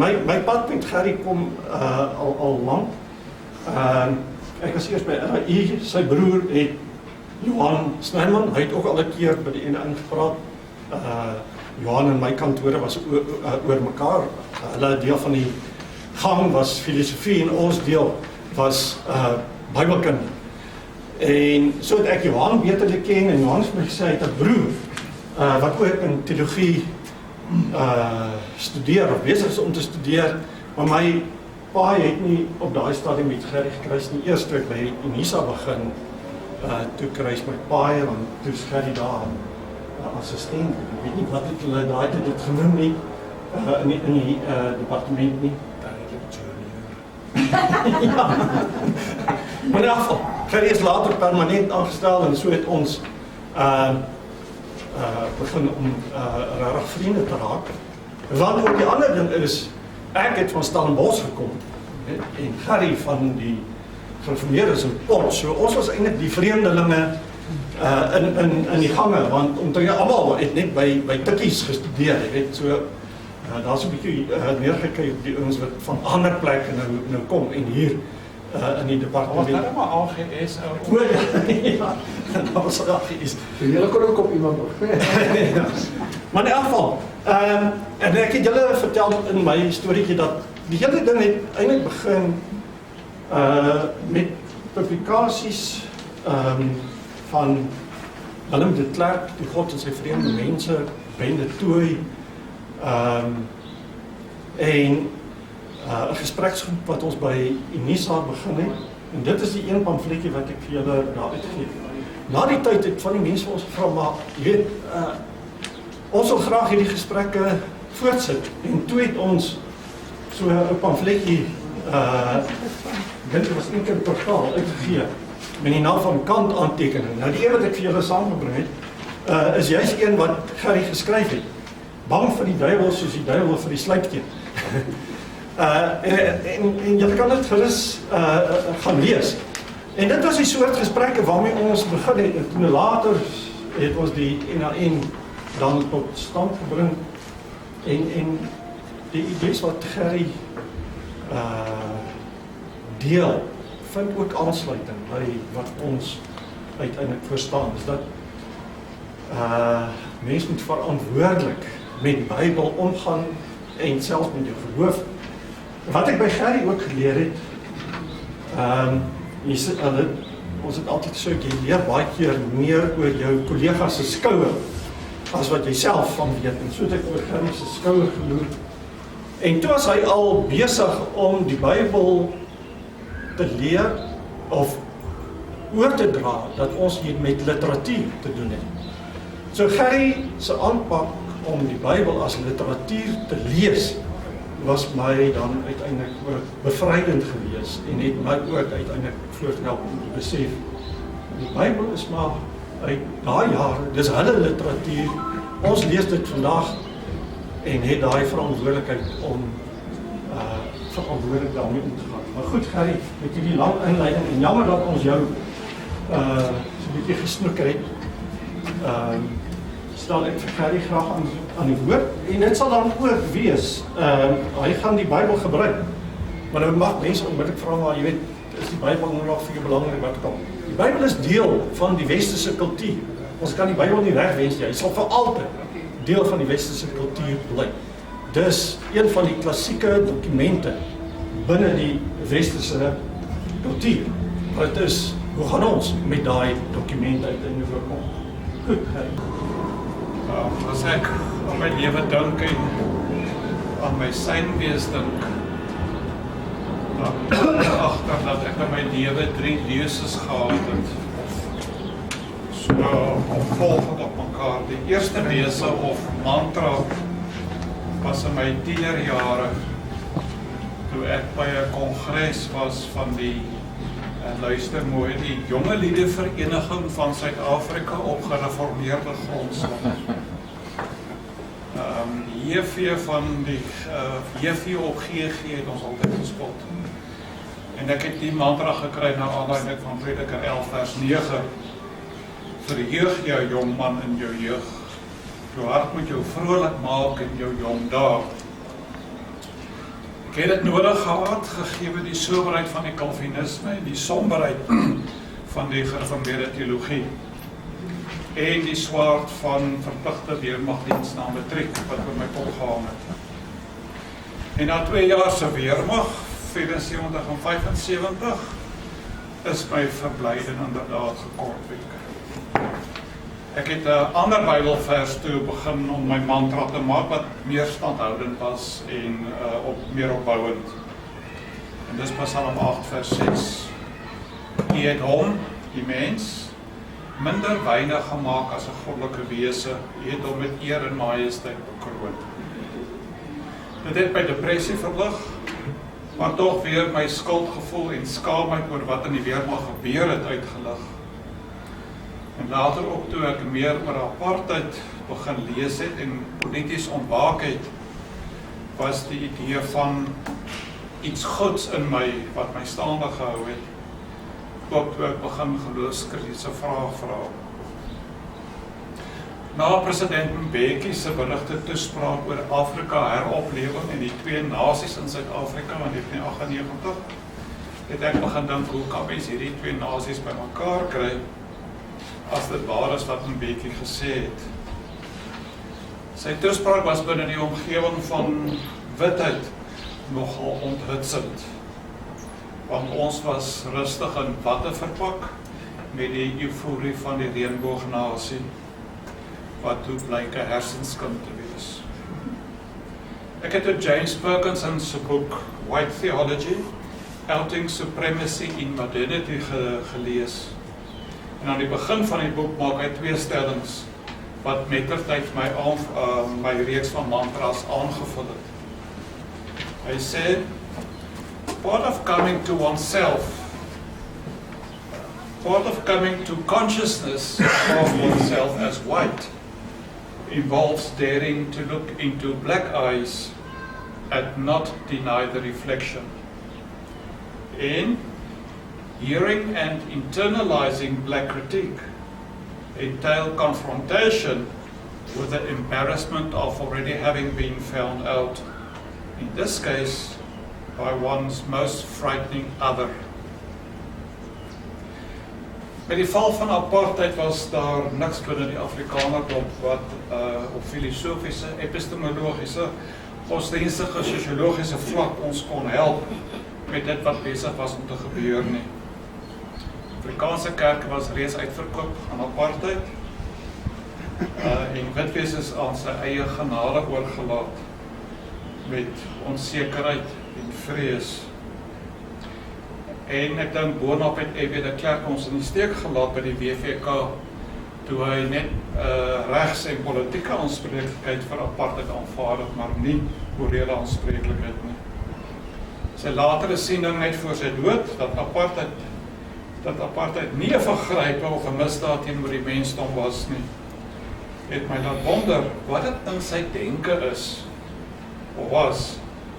my pad met Gerry kom al lang. Ek was eers by RAI, sy broer het Johan Snyman, hy het ook al 'n keer by die ene ingepraat. Johan en my kantore was oor mekaar. Hulle deel van die gang was filosofie en ons deel was Bybelkunde. En so het ek Johan beter geken en Johan het my gesê hy het 'n broer wat ook in teologie studeer of besig is om te studeer, maar my pa het nie op daai stadium met Gerry gekruis nie. Eers toe ek by Unisa begin, toe kruis my pa en toe is Gerry daar assistent. Ek weet nie wat het hulle daai dit genoem nie in die departement nie. Ja. Maar in elk geval, Gerry is later permanent aangestel en so het ons begin om regtig vriende te raak. Want ook die ander ding is, ek het van Stellenbosch gekom en Gerry van die gereformeerdes in Port, so ons was eintlik die vreemdelinge in die gange, want omtrent almal het net by Tikkies gestudeer, jy weet, so daar's 'n bietjie neergekyk op die ouens wat van ander plekke nou kom en hier in die departement. Was daar maar AGS ou? Ja, dat was AGS. Julle kon ook op iemand nog. Maar in elk geval, en ek het julle vertel in my storieetjie dat die hele ding het eintlik begin met publikasies van Willem de Klerk, die God en sy vreemde mense, Ben de Tooy, en 'n gespreksgroep wat ons by Unisa begin het. En dit is die een pamfletjie wat ek vir julle daar uitgegee het. Na die tyd het van die mense vir ons gevra, maar jy weet, ons wil graag hierdie gesprekke voortsit. En toe het ons so 'n pamfletjie, dit was een keer per taal uitgegee, met die naam van Kant aantekening. Nou die een wat ek vir julle saamgebring het, is juist een wat Gerry geskryf het. Bang vir die duiwel soos die duiwel vir die sluipkeen. En julle kan dit gerus gaan lees. En dit was die soort gesprekke waarmee ons begin het. En toen later het ons die NAN dan tot stand gebring. En die idees wat Gerry deel, vind ook aansluiting by wat ons uiteindelik verstaan. Is dat mens moet verantwoordelik met Bybel omgaan en selfs met jou geloof. Wat ek by Gerry ook geleer het, ons het altyd so, jy leer baie keer meer oor jou kollegas se skouer as wat jy self van weet. En so het ek oor Gerry se skouer geloer. En toe was hy al besig om die Bybel te leer of oor te dra dat ons hier met literatuur te doen het. So Gerry se aanpak om die Bybel as literatuur te lees was my dan uiteindelik ook bevrydend gewees en het my ook uiteindelik voorthelp om te besef die Bybel is maar uit daai jare, dis hulle literatuur, ons lees dit vandag en het daai verantwoordelikheid om verantwoordelik daarmee om te gaan. Maar goed Gerry, met hierdie lang inleiding en jammer dat ons jou so 'n bietjie gesnoeker het. Stel ek vir Gerry graag aan die woord en dit sal dan ook wees, hy gaan die Bybel gebruik, maar nou mag mense onmiddellik vra, maar jy weet, is die Bybel nog vir jou belangrik wat kom? Die Bybel is deel van die westerse kultuur, ons kan die Bybel nie wegwens nie, hy sal vir altyd deel van die westerse kultuur bly. Dis een van die klassieke dokumente binne die westerse kultuur, maar het is, hoe gaan ons met daai dokument uiteindelik voorkom? Goed, Gerry. As ek aan my lewe dink en aan my synwees dink, dan agter dat ek in my lewe 3 leuses gehad het, so opvolgend op mekaar. Die eerste lese of mantra was in my tienerjare, toe ek by 'n kongres was van die, luister mooi, die Jonge Liede Vereniging van Suid-Afrika op gereformeerde grondslag. JV van die JV op GG het ons altyd gespot. En ek het die mantra gekry na aanleiding van Prediker 11 vers 9. Verheug jou jong man in jou jeug. Jou hart moet jou vrolik maak in jou jong dae. Ek het dit nodig gehad, gegee die soberheid van die Calvinisme en die somberheid van die gereformeerde teologie en die swaard van verpligte weermagdiens na matriek wat oor my kop gehang het. En na 2 jaar se weermag, 74 en 75, is my verblyde inderdaad gekortwek. Ek het 'n ander Bybelvers toe begin om my mantra te maak wat meer standhoudend was en meer opbouend. En dis Psalm 8 vers 6. U het hom, die mens, minder weinig gemaak as 'n goddelike wese. U het hom met eer en majesteit bekroon. Dit het my depressie verlig, maar tog weer my skuldgevoel en skaamheid oor wat in die weermag gebeur het uitgelig. En later ook toe ek meer oor apartheid begin lees het en polities ontwaak het, was die idee van iets goeds in my wat my staande gehou het, ook toe ek begin geloofskritiese vrae vra. Na president Mbeki se berigte toespraak oor Afrika heroplewing en die 2 nasies in Suid-Afrika in 1998, het ek begin dink, hoe kan mens hierdie 2 nasies bymekaar kry, as dit waar is wat Mbeki gesê het. Sy toespraak was binne die omgewing van witheid nogal onthutsend, want ons was rustig in watte verpak met die euforie van die reënboognasie, wat toe blyk 'n hersenskim te wees. Ek het James Perkins se boek White Theology, Outing Supremacy in Modernity gelees. En aan die begin van die boek maak hy 2 stellings wat mettertyd my reeks van mantras aangevul het. Hy sê, part of coming to oneself, part of coming to consciousness of oneself as white involves daring to look into black eyes and not deny the reflection. In hearing and internalizing black critique entail confrontation with the embarrassment of already having been found out, in this case, by one's most frightening other. Met die val van apartheid was daar niks binne die Afrikanerdom wat op filosofiese, epistemologiese, godsdienstige, sosiologiese vlak ons kon help met dit wat besig was om te gebeur nie. Afrikaanse kerke was reeds uitverkoop aan apartheid en witwees is aan sy eie genade oorgelaat met onsekerheid en vrees. En ek dink boonop het F.W. de Klerk ons in die steek gelaat by die WVK toe hy net regs en politieke aanspreeklikheid vir apartheid aanvaardig, maar nie morele aanspreeklikheid nie. Sy latere siening net voor sy dood dat apartheid nie 'n vergryp of 'n misdaad teenoor die mensdom was nie, het my laat wonder wat dit in sy denke is of was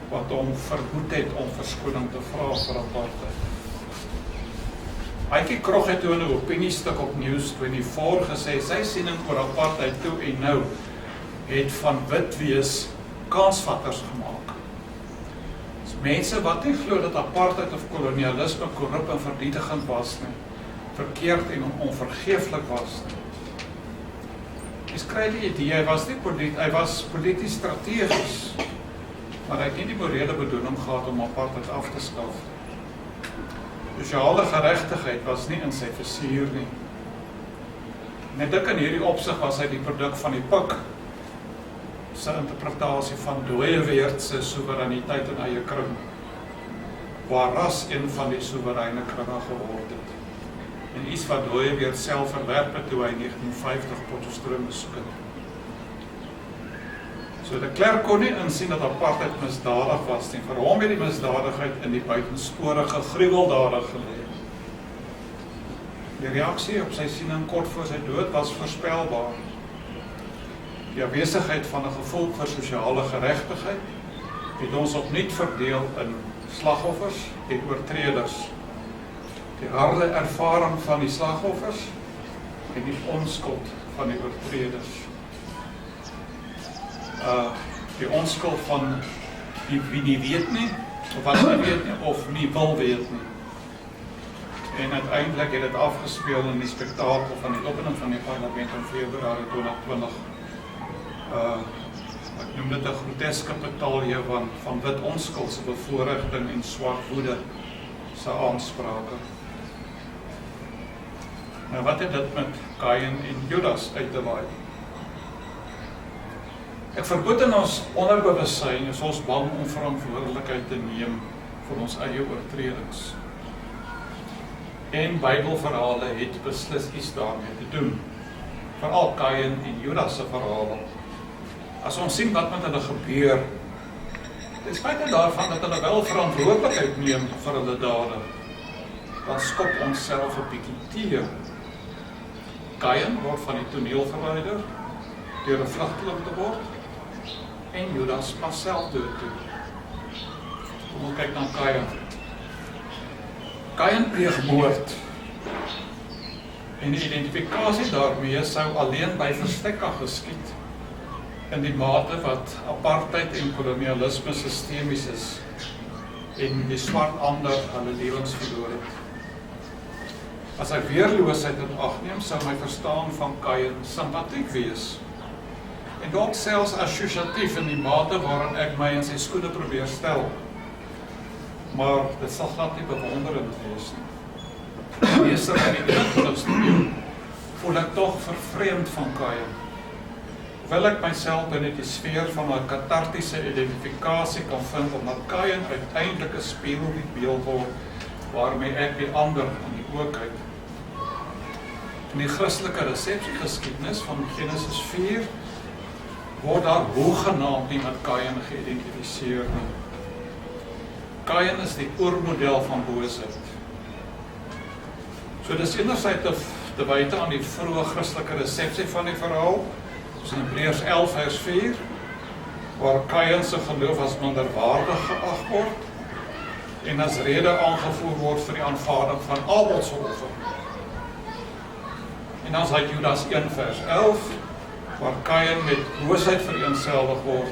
wat hom verhoed het om verskoning te vra vir apartheid. Aitjie Krog het toe in 'n opiniestuk op News24 gesê sy siening oor apartheid toe en nou het van wit wees kansvatters gemaak. Mense wat nie glo dat apartheid of kolonialisme korrup en vernietigend was nie, verkeerd en onvergeeflik was nie. Jy kry die idee, hy was polities strategies, maar hy het nie die morele bedoeling gehad om apartheid af te skaf. Sosiale geregtigheid was nie in sy vizier nie. En ek dink in hierdie opsig was hy die produk van die PUK, sy interpretasie van Dooyeweerd se soewereiniteit in eie kring, waar ras een van die soewereine kringe geword het. En iets wat Dooyeweerd self verwerp het toe hy 1950 Potchefstroom besoek het. So de Klerk kon nie insien dat apartheid misdadig was nie. Vir hom het die misdadigheid in die buitensporige gruweldade gelê. Die reaksie op sy siening kort voor sy dood was voorspelbaar. Die afwesigheid van 'n gevoel vir sosiale geregtigheid het ons opnuut verdeel in slagoffers en oortreders. Die harde ervaring van die slagoffers en die onskuld van die oortreders. Die onskuld van wie nie weet nie, of wat nie weet nie, of nie wil weet nie. En uiteindelik het dit afgespeel in die spektakel van die opening van die parlement in Februarie 2020. Ek noem dit 'n groteske batalje van wit onskuld se bevoordiging en swart woede se aansprake. Nou wat het dit met Kain en Judas uit te waai? Ek vermoed in ons onderbewussyn is ons bang om verantwoordelikheid te neem vir ons eie oortredings. En Bybelverhale het beslis iets daarmee te doen. Veral Kain en Judas se verhale. As ons sien wat met hulle gebeur, ten spyte daarvan dat hulle wel verantwoordelikheid neem vir hulle dade, dan skop ons self 'n bietjie teer. Kain word van die toneel verwyder deur 'n vlugteling te word, en Judas pas self dood toe. Kom ons kyk na Kain. Kain pleeg moord. En die identifikasie daarmee sou alleen by verstekke geskied, in die mate wat apartheid en kolonialisme sistemies is, en die swart ander hulle lewens verloor het. As ek weerloosheid in ag neem, sou my verstaan van Kain simpatiek wees, en dalk selfs assosiatief in die mate waarin ek my in sy skoene probeer stel. Maar dit sal glad nie bewonderend wees nie. Meester in die 20ste eeu voel ek tog vervreemd van Kain. Hoewel ek myself binne die sfeer van 'n katartiese identifikasie kan vind, omdat Kain uiteindelik 'n spiegelbeeld word waarmee ek die ander in die oë kyk. In die Christelike resepsiegeskiedenis van Genesis 4 word daar hoegenaamd nie met Kain geïdentifiseer nie. Kain is die oormodel van boosheid. So dis enerzijds te wyte aan die vroeë Christelike resepsie van die verhaal, soos in Hebreërs 11 vers 4, waar Kain se geloof as minderwaardig geag word en as rede aangevoer word vir die aanvaarding van Abel se offer. En dan is hy Judas 1 vers 11, waar Kain met boosheid vereenselwig word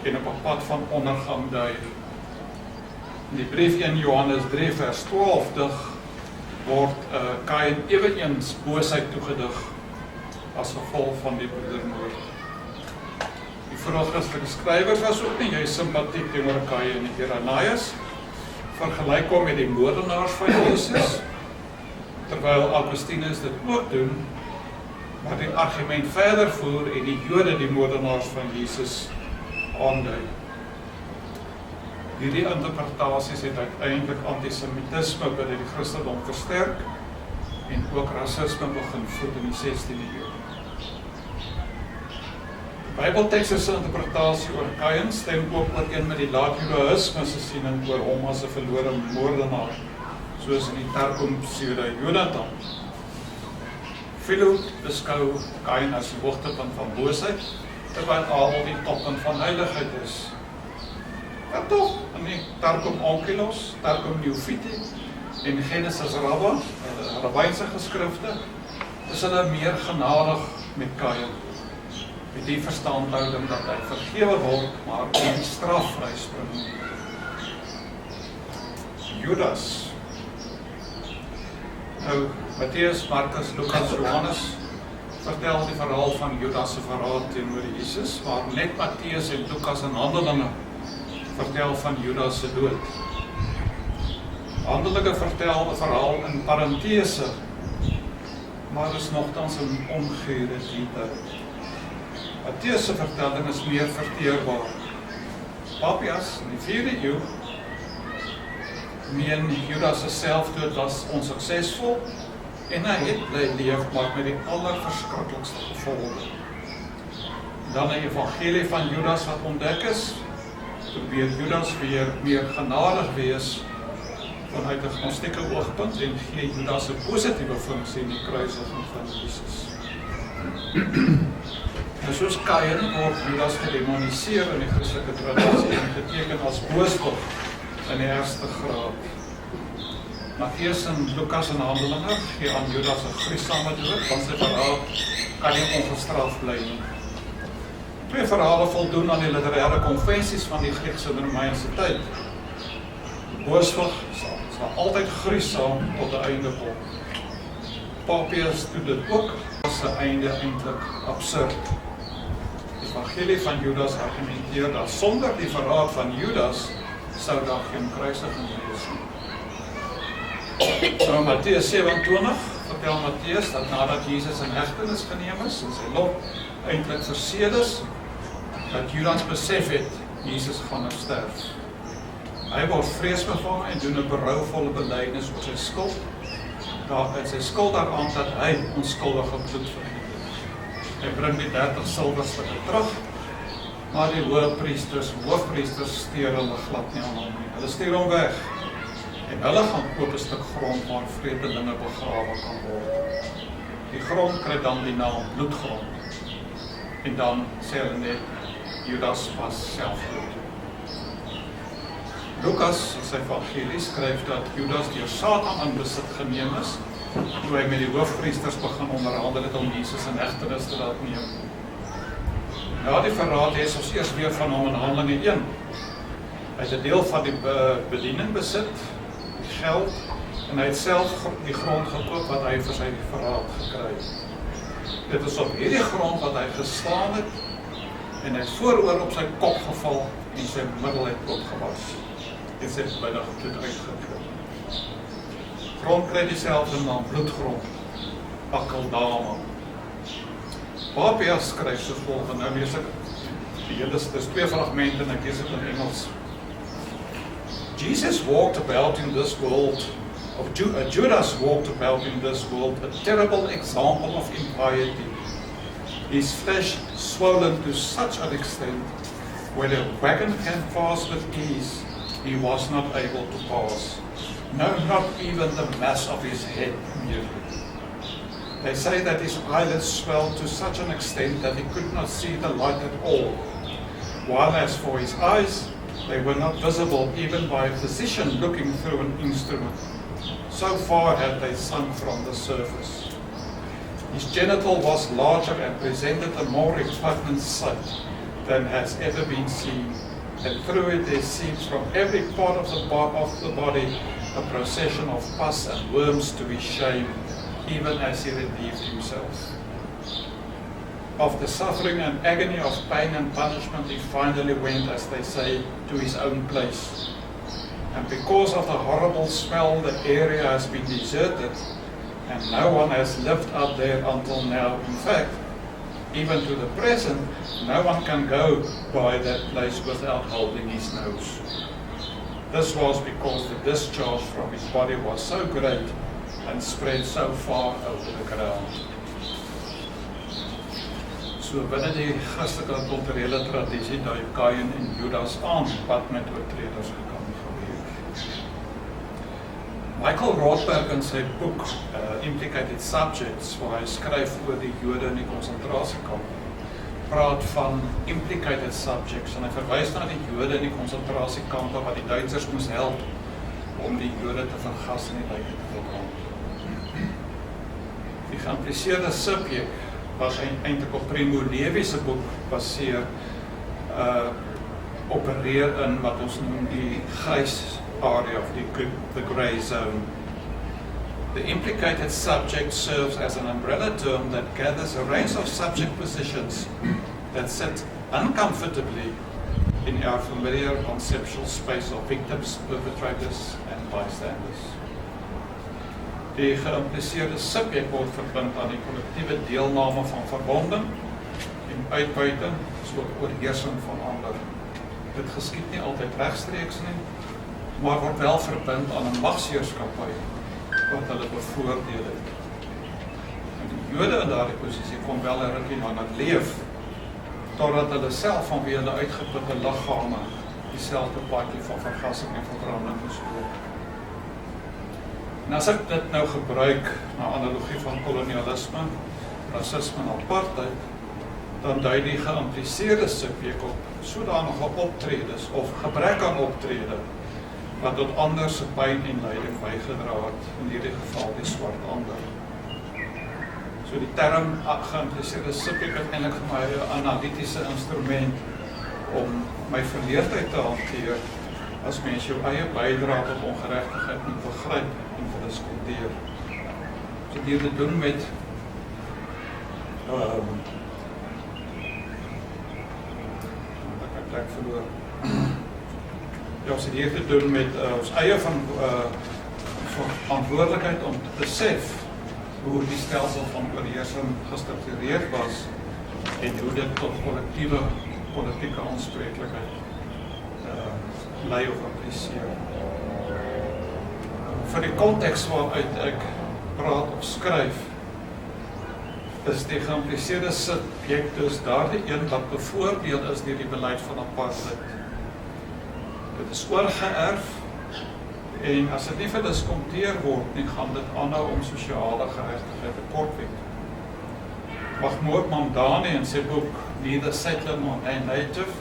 en op 'n pad van ondergang dui. In die brief 1 Johannes 3 vers 12 dig word Kain eweneens boosheid toegedig as gevolg van die broedermoord. Die vroeë Christelike skrywers was ook nie juist simpatiek teenoor Kain en Jeremias, vergelyk hom met die moordenaars van Jesus, terwyl Augustinus dit ook doen, maar die argument verder voer en die Jode die moordenaars van Jesus aandui. Hierdie interpretasies het uiteindelik antisemitisme binne die Christendom versterk en ook rasisme begin voed in die 16de eeu. Die Bybeltekste se interpretasie oor Kain stem ook ooreen met die laat-Judaïsme se siening oor hom as 'n verlore moordenaar, soos in die Targum Pseudo Jonathan. Philo beskou Kain as die hoogtepunt van boosheid, terwyl Abel die toppunt van heiligheid is. Maar toch, in die Targum Onkelos, Targum Neofiti en Genesis Rabbynse geskrifte, is hulle meer genadig met Kain, met die verstandhouding dat hy vergewe word, maar nie straf vryspring. Judas. Nou, Mattheus, Markus, Lukas, Johannes vertel die verhaal van Judas se verraad teenoor Jesus, maar net Mattheus en Lukas en Handelinge vertel van Judas se dood. Handelinge vertel 'n verhaal in parentese, maar is nogtans 'n ongure detail. Mattheus se vertelling is meer verteerbaar. Papias in die 4de eeu meen Judas se selfdood was onsuksesvol en hy het bly leef, maar met die allerverskriklikste gevolge. Dan 'n evangelie van Judas wat ontdek is, probeer Judas weer meer genadig wees vanuit 'n gnostieke oogpunt en gee Judas 'n positiewe funksie in die kruisiging van Jesus. En soos Kain word Judas gedemoniseer in die Christelike tradisie en geteken as boosbog in die eerste graad. Mattheus en Lukas en Handelinge gee aan Judas 'n gruisame dood, want sy verraad kan nie ongestraf bly nie. Twee verhale voldoen aan die literaire konvensies van die Griekse en Romeinse tyd. Die booswig sal altyd gruisam tot 'n einde kom. Papias doen dit ook, as sy einde eintlik absurd. Die evangelie van Judas argumenteer dat sonder die verraad van Judas sou daar geen kruisiging wees nie. So Matteus 27 vertel Matteus dat nadat Jesus in hegtenis geneem is en sy lot eintlik verseël is, dat Judas besef het, Jesus gaan nou sterf. Hy word vreesbevange en doen 'n berouvolle belydenis oor sy skuld. Daar is sy skuld daaraan dat hy onskuldige bloed vergiet het. Hy bring die 30 silwerstukke terug, maar die hoofpriesters steur hulle glad nie aan hom nie. Hulle stuur hom weg. En hulle gaan koop 'n stuk grond waar vreemdelinge begrawe kan word. Die grond kry dan die naam bloedgrond. En dan sê hulle net, Judas was selfdood. Lukas, in sy evangelie, skryf dat Judas deur Satan in besit geneem is, toe hy met die hoofpriesters begin onderhandel het om Jesus in hegtenis te laat neem. Na die verraad lees ons eers weer van hom in Handelinge 1. Hy het 'n deel van die bediening besit, die geld, en hy het self die grond gekoop wat hy vir sy verraad gekry het. Dit is op hierdie grond wat hy gestaan het, en hy het vooroor op sy kop geval en sy middel het opgewas. En sy binnig bloed uitgedroog. Grond kry dieselfde naam, bloedgrond, Akeldama. Papias skryf so volgende, nou lees ek die hele, dis twee fragmente en ek lees dit in Engels. Jesus walked about in this world, Judas walked about in this world, a terrible example of impiety. His flesh swollen to such an extent, where a wagon can pass with ease, he was not able to pass. No, not even the mass of his head moved. They say that his eyelids swelled to such an extent that he could not see the light at all, while as for his eyes, they were not visible even by a physician looking through an instrument. So far had they sunk from the surface. His genital was larger and presented a more repugnant sight than has ever been seen, and through it there seems from every part of the body a procession of pus and worms to his shame, even as he relieved himself. Of the suffering and agony of pain and punishment, he finally went, as they say, to his own place. And because of the horrible smell, the area has been deserted, and no one has lived up there until now. In fact, even to the present, no one can go by that place without holding his nose. This was because the discharge from his body was so great and spread so far over the ground. So binne die Christelike kulturele tradisie dui Kain en Judas aan wat met oortreders gekom gebeur. Michael Rothberg in sy boek Implicated Subjects, waar hy skryf oor die Jode in die konsentrasiekamp, praat van implicated subjects en hy verwys na die Jode in die konsentrasiekampe wat die Duitsers moes help om die Jode te vergas en die lyke te verbrand. Die geïmpliseerde subject wat eintlik op Primo Levi se boek baseer, opereer in wat ons noem die grys area of the grey zone. The implicated subject serves as an umbrella term that gathers a range of subject positions that sit uncomfortably in our familiar conceptual space of victims, perpetrators, and bystanders. Die geïmpliseerde subjek word verbind aan die kollektiewe deelname van verbonding en uitbuiting, soos oorheersing van ander. Dit geskied nie altyd regstreeks nie, maar word wel verbind aan 'n magsheerskappy wat hulle bevoordeel het. En die Jode in daardie posisie kon wel 'n rukkie langer leef, totdat hulle self vanweë hulle uitgeputte liggame dieselfde padjie van vergassing en verbranding moes loop. En as ek dit nou gebruik na analogie van kolonialisme, rasisme en apartheid, dan dui die geïmpliseerde subjek op sodanige optredes of gebrek aan optrede wat tot ander se pyn en lyding bygedra het, in hierdie geval die swart ander. So die term geïmpliseerde subjek het eintlik vir my 'n analitiese instrument om my verleerdheid te hanteer as mens jou eie bydrae tot ongeregtigheid moet begryp en verdiskonteer. So deur te doen met ek verloor. Ja, ons het hier te doen met ons eie verantwoordelikheid om te besef hoe die stelsel van oorheersing gestruktureerd was en hoe dit tot kollektiewe politieke aanspreeklikheid lei of impliseer. Vir die konteks waaruit ek praat of skryf, is die geïmpliseerde subjek dus daardie een wat bevoordeel is deur die beleid van apartheid. Dit is oorgeërf en as dit nie verdiskonteer word nie, gaan dit aanhou om sosiale geregtigheid te kortweg. Mahmoud Mamdani in sy boek Neither Settler Nor Native,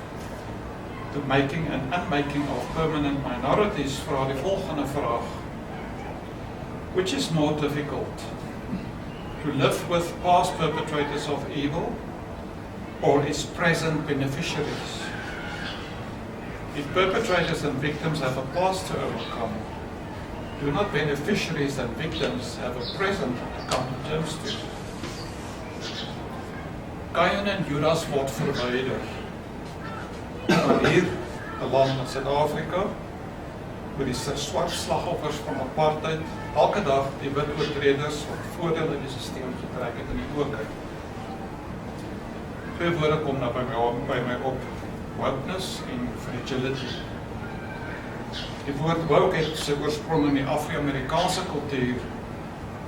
The Making and Unmaking of Permanent Minorities vra die volgende vraag: which is more difficult? To live with past perpetrators of evil or its present beneficiaries? If perpetrators and victims have a past to overcome, do not beneficiaries and victims have a present to come to terms to? Kain en Judas word verwyder. Maar hier, 'n land in Suid-Afrika, waar die swart slagoffers van apartheid elke dag die wit oortreders wat voordeel in die stelsel getrek het in die oë kyk. Twee woorde kom nou by my op: wokeness en fragility. Die woord woke het sy oorsprong in die Afro-Amerikaanse kultuur,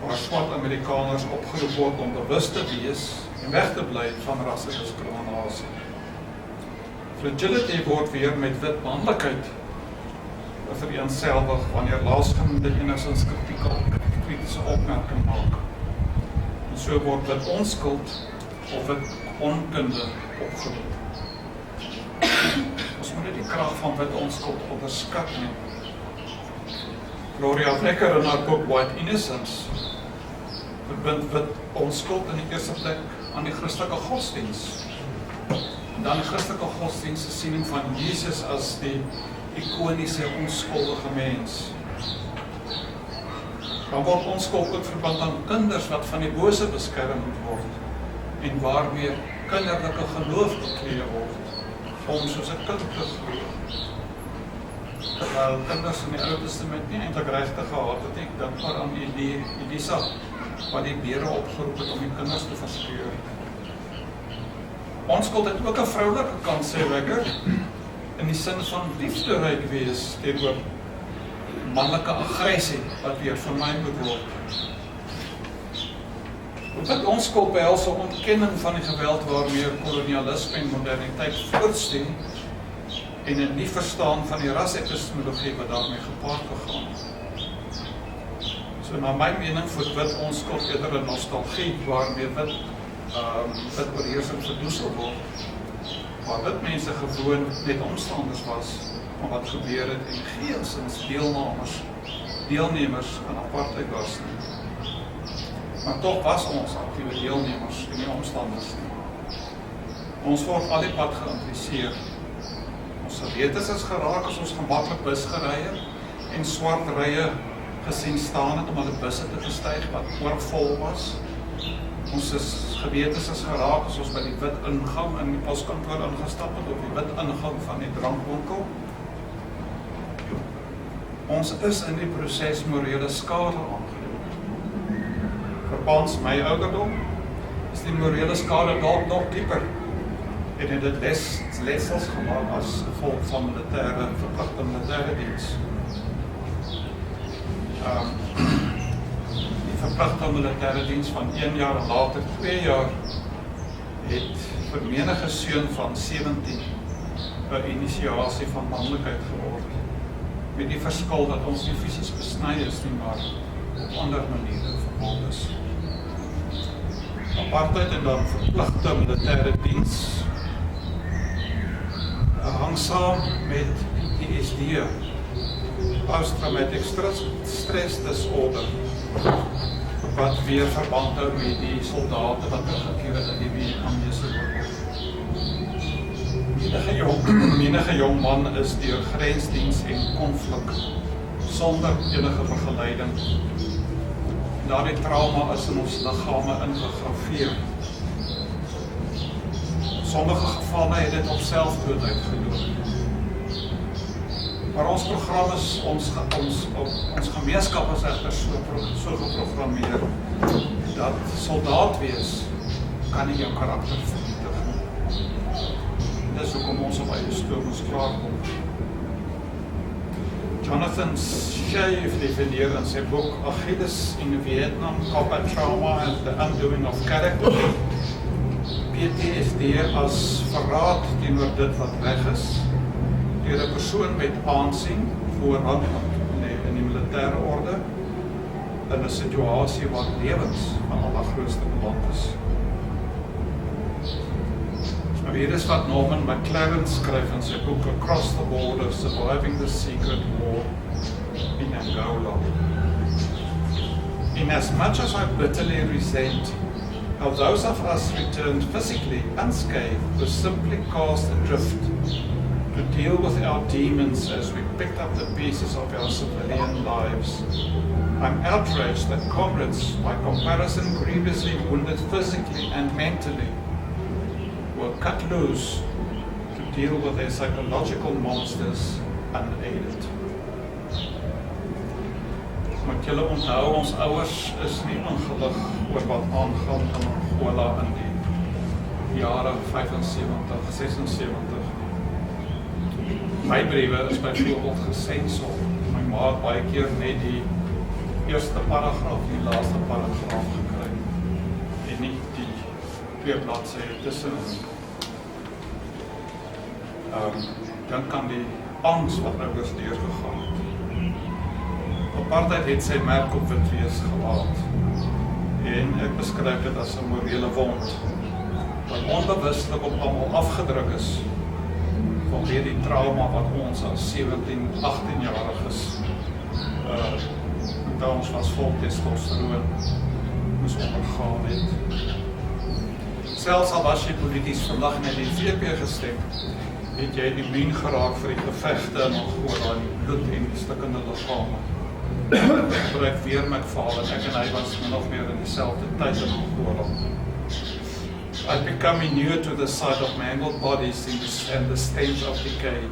waar swart Amerikaners opgeroep word om bewus te wees en weg te bly van rassediskriminasie. Fragility word weer met wit manlikheid vereenselwig wanneer laasgenoemde enigstens kritische opmerking maak. En so word wit onskuld of wit onkunde opgeroep. Ons moet die krag van wit onskuld onderskat nie. Gloria Vlecker in haar boek White Innocence verbind wit onskuld in die eerste plek aan die Christelike godsdienst. En dan die Christelike godsdienst se siening van Jesus as die ikoniese onskuldige mens. Dan word onskuld ook verband aan kinders wat van die bose beskerm moet word en waarmee kinderlike geloof bekleed word om soos 'n kind te glo. Terwyl kinders in die Ou Testament nie eintlik regtig gehad het nie, dink maar aan Elisa wat die beere opgeroep het om die kinders te verskeur. Onskuld het ook 'n vroulike kant, sê Wekker, in die sin van liefderyk wees teenoor manlike aggressie wat weer vermy moet word. Wat onskuld behels 'n ontkenning van die geweld waarmee kolonialisme en moderniteit voortstuur en 'n nie verstaan van die ras-epistemologie wat daarmee gepaard gegaan het. So na my mening voed wit onskuld eerder 'n nostalgie waarmee wit oorheersing verdoesel word, waar wit mense gewoon net omstanders was van wat gebeur het en geensins deelnemers aan apartheid was nie. Maar tog was ons aktiewe deelnemers en nie omstanders nie. Ons word al die pad geïmpliseer. Ons gewetes is geraak as ons gemaklik bus gery het en swart rye gesien staan het om hulle busse te bestyg wat oorvol was. Ons gewetes is geraak as ons by die wit ingang in die poskantoor ingestap het of die wit ingang van die drankwinkel. Ons is in die proses morele skade aangedoen. Verbans my ouderdom is die morele skade dalk nog dieper en het dit lessels gemaak as gevolg van verpligte militêre diens. Die verpligte militêre diens van 1 jaar en later 2 jaar het vir menige seun van 17 'n inisiasie van manlikheid geword. Met die verskil dat ons nie fisies besny is nie, maar op ander maniere verbond is. Apartheid en dan verpligte militêre diens hang saam met PTSD, Post-Traumatic Stress Disorder, wat weer verband hou met die soldate wat teruggekeer het in die Vietnamese oorlog. Menige jong man is deur grensdiens en konflik sonder enige begeleiding. Daardie trauma is in ons liggame ingegraveer. Sommige gevalle het dit op selfdood uitgeloop. Maar ons program is, ons gemeenskap is echter so geprogrammeer, dat soldaat wees kan nie jou karakter vernietig nie. Dis hoekom ons op eie stoel moes klaarkom. Jonathan Shea definieer in sy boek Achilles in Vietnam, Combat Trauma and the Undoing of Character, PTSD as verraad teenoor dit wat weg is, deur 'n persoon met aansien voorhand in die militêre orde in 'n situasie waar lewens van allergrootste belang is. Nou hier is wat Norman McLaren skryf in sy boek Across the Border, Surviving the Secret War in Angola. In as much as I bitterly resent how those of us returned physically unscathed were simply cast adrift to deal with our demons as we picked up the pieces of our civilian lives, I'm outraged that comrades, by comparison grievously wounded physically and mentally, were cut loose to deal with their psychological monsters unaided. Moet julle onthou, ons ouers is nie ingelig oor wat aangaan in Angola in die jare 75, 76. My briewe is byvoorbeeld gesensor. My ma het baie keer net die eerste paragraaf, die laaste paragraaf gekry en nie die 2 bladsye tussenin. Dan kan die angs wat ouers deurgegaan het. Apartheid het sy merk op wit wees gelaat en ek beskryf dit as 'n morele wond wat onbewustelik op almal afgedruk is vanweer die trauma wat ons as 17, 18-jariges met ons was vol testosteroon moes ondergaan het. Selfs al was jy polities vandag net die VP gestem, het jy immuun geraak vir die gevegte en Angola en die bloed en die stikkende liggame. Ek gebruik weer my verhaal en ek en hy was min of meer in dieselfde tyd in Angola. I'd become inured to the sight of mangled bodies and the stench of decay.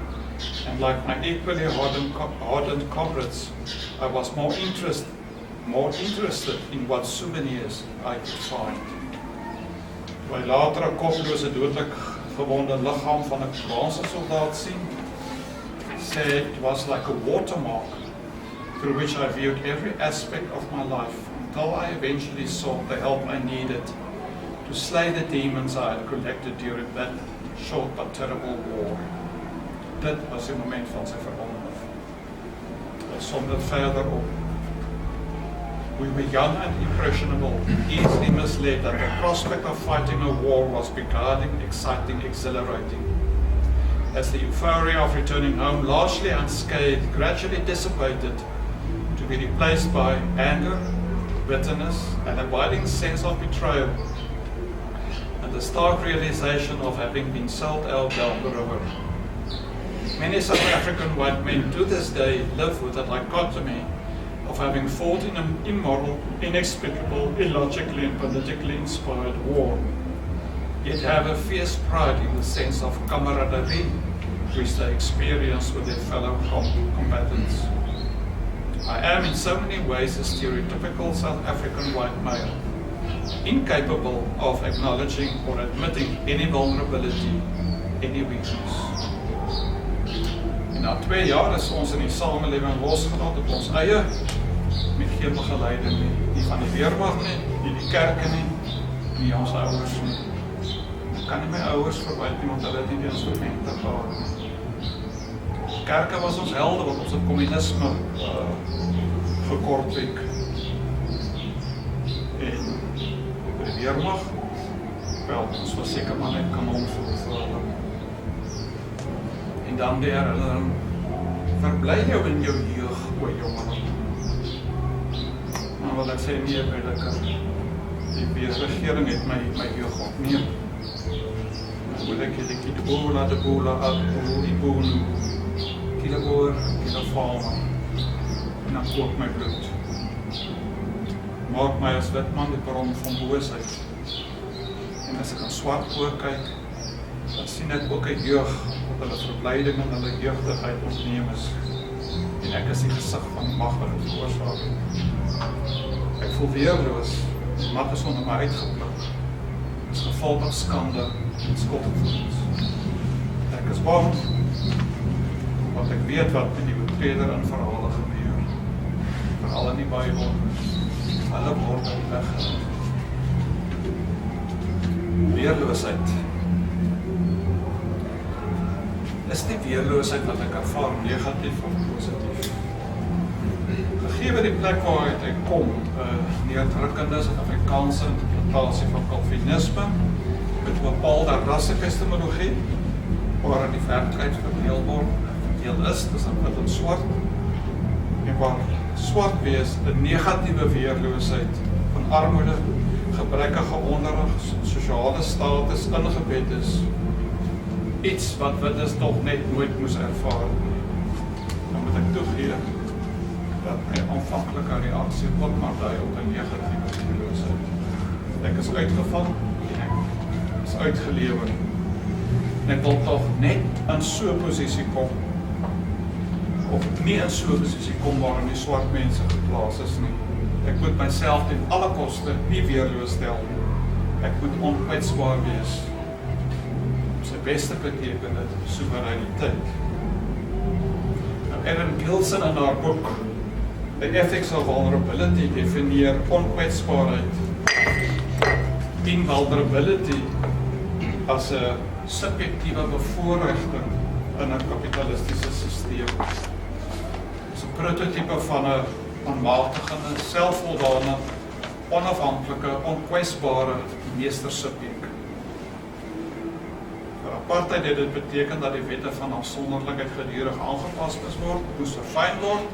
And like my equally hardened comrades, I was more interested in what souvenirs I could find. Toe hy later 'n koplose dodelik gewonde liggaam van 'n Kubaanse soldaat sien, sê it was like a watermark through which I viewed every aspect of my life until I eventually sought the help I needed to slay the demons I had collected during that short but terrible war. Dit was die moment van sy verandering. Hy som dit verder op. We were young and impressionable, easily misled that the prospect of fighting a war was beguiling, exciting, exhilarating. As the euphoria of returning home, largely unscathed, gradually dissipated, to be replaced by anger, bitterness, an abiding sense of betrayal, and the stark realization of having been sold out down the river. Many South African white men to this day live with a dichotomy of having fought in an immoral, inexplicable, illogically and politically inspired war, yet have a fierce pride in the sense of camaraderie which they experience with their fellow combatants. I am in so many ways a stereotypical South African white male, incapable of acknowledging or admitting any vulnerability, any weakness. Na 2 jaar is ons in die samelewing losgelaat op ons eie, met geen begeleiding nie, nie van die weermag nie, nie die kerke nie, nie ons ouers nie. Ek kan nie my ouers verwyd nie, want hulle het nie die instrumente gehad nie. Kerke was ons helde, wat ons het communisme gekortwek. En die weermag, wel, ons was seker maar net kanonvol vir hulle. En dan die herinnering, verbly jou in jou jeug, o jongen. dan wil ek sê nee, Bredeke. Die regering het my jeug opneem. Wil ek die boela, Ibunu, Kilaboor, Kilafama, en dan kook my bloed. Maak my as wit man die bron van boosheid. En as ek aan swart oor kyk, dan sien ek ook 'n jeug, wat hulle verblyding en hulle jeugdigheid ontneem is. En ek is die gesig van die mag wat dit veroorsaak. Ek voel weerloos, die mat is onder my uitgepluk. Dit is gevolg van skande en skuldgevoelens. Ek is bang, want ek weet wat met die oortreder in verhale gebeur. Veral in die Bybel, hulle word weggehaal. Weerloosheid. Is die weerloosheid wat ek ervaar negatief of positief? Gegee die plek waaruit ek kom, neerdrukkende Suid-Afrikaanse interpretasie van Calvinisme, met 'n bepaalde rassepistemologie, waarin die werklikheid verdeel is, tussen wit en swart, en waar swart wees 'n negatiewe weerloosheid van armoede, gebrekkige onderrig, sosiale status ingebed is, iets wat wit is tog net nooit moes ervaar. Dan moet ek toegee dat my aanvanklike reaksie ook maar dui op 'n negatiewe weerloosheid. Ek is uitgevang en ek is uitgelewer. En ek wil tog net in so 'n posisie kom, of nie in so 'n posisie kom waarin die swart mense geplaas is nie. Ek moet myself ten alle koste nie weerloos stel nie. Ek moet onkwetsbaar wees. Sy beste beteken dit soewereiniteit. Erin Gilson in haar boek The Ethics of Vulnerability definieer onkwetsbaarheid en vulnerability as 'n subjektiewe bevoorregting in 'n kapitalistiese stelsel. Dit is 'n prototipe van 'n aanmatigende, selfvoldane, onafhanklike, onkwetsbare meestersubjek. Vir apartheid het dit beteken dat die wette van afsonderlikheid gedurig aangepas moes verfyn word,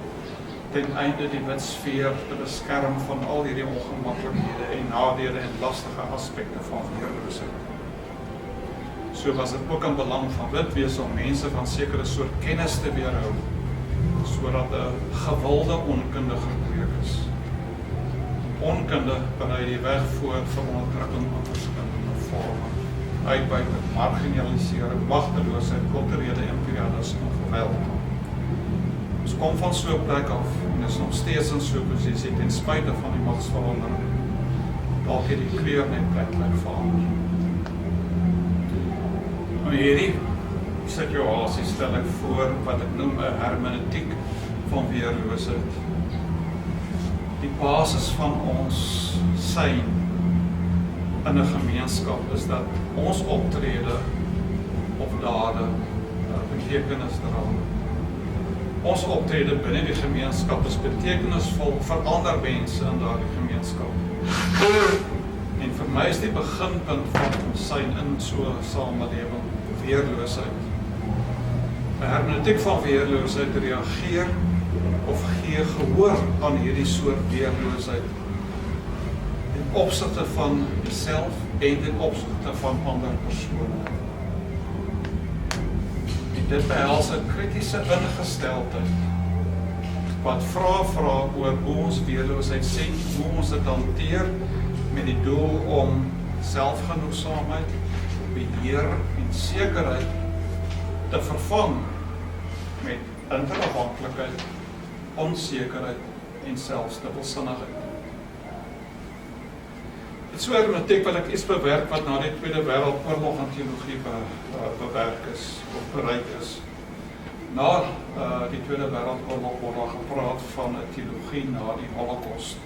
ten einde die wit sfeer te beskerm van al hierdie ongemaklikhede en nadele en lastige aspekte van weerloosheid. So was dit ook in belang van wit wees om mense van sekere soort kennis te weerhou, sodat 'n gewilde onkunde gebreek is. Onkunde berei die weg voor vir onderdrukking van verskillende forme, uitbuiting, marginalisering, magteloosheid, kulturele imperialisme en geweld. Ons kom van so 'n plek af en is nog steeds in so 'n posisie ten spyte van die magsverandering. Dalk het die kleur net plek verander. Hierdie situasie stel ek voor wat ek noem 'n hermeneutiek van weerloosheid. Die basis van ons sein in 'n gemeenskap is dat ons optrede of dade betekenis dra. Ons optrede binne die gemeenskap is betekenisvol vir ander mense in daardie gemeenskap. En vir my is die beginpunt van ons sein in so 'n samelewing weerloosheid. 'n Hermeneutiek van weerloosheid reageer of gee gehoor aan hierdie soort weerloosheid ten opsigte van jouself en ten opsigte van ander persone. En dit behels 'n kritiese ingesteldheid wat vra oor hoe ons weerloosheid sien, hoe ons dit hanteer met die doel om selfgenoegsaamheid, beheer en sekerheid te vervang met interafhanklikheid, onsekerheid en selfs dubbelsinnigheid. Dit so hermeneutiek wil ek iets bewerk wat na die Tweede Wêreldoorlog in teologie bewerk is, of bereik is. Na die Tweede Wêreldoorlog word daar gepraat van 'n teologie na die Holocaust.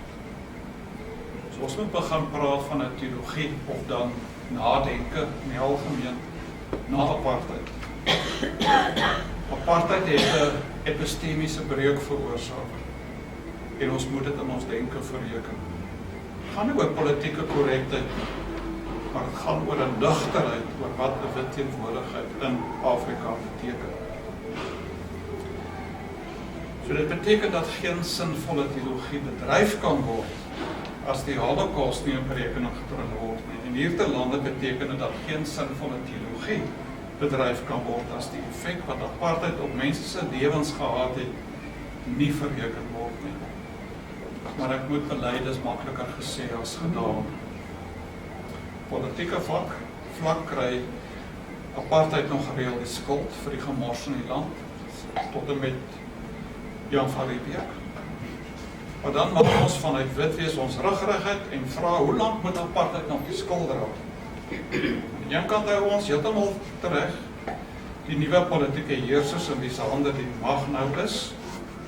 So ons moet begin praat van 'n teologie of dan nadenke in die algemeen na apartheid. Apartheid het 'n epistemiese breuk veroorsaak en ons moet dit in ons denke verreken. Het gaan nie oor politieke korrektheid, maar het gaan oor 'n nugterheid oor wat 'n wit teenwoordigheid in Afrika beteken. So dit beteken dat geen sinvolle teologie bedryf kan word as die Holocaust nie in berekening gebring word nie. En hiertelande beteken dit dat geen sinvolle teologie bedryf kan word as die effek wat apartheid op mense se lewens gehad het, nie bereken word nie. Maar ek moet bely, dis makliker gesê as gedaan. Politieke vlak kry apartheid nog gereeld die skuld vir die gemors in die land, tot en met Jan van Riebeeck. Maar dan mag ons vanuit wit wees ons ruggerigheid en vra, hoe lank moet apartheid nog die skuld dra? Aan die een kant hou ons heeltemal terug, die nuwe politieke heersers in wie se hande die mag nou is,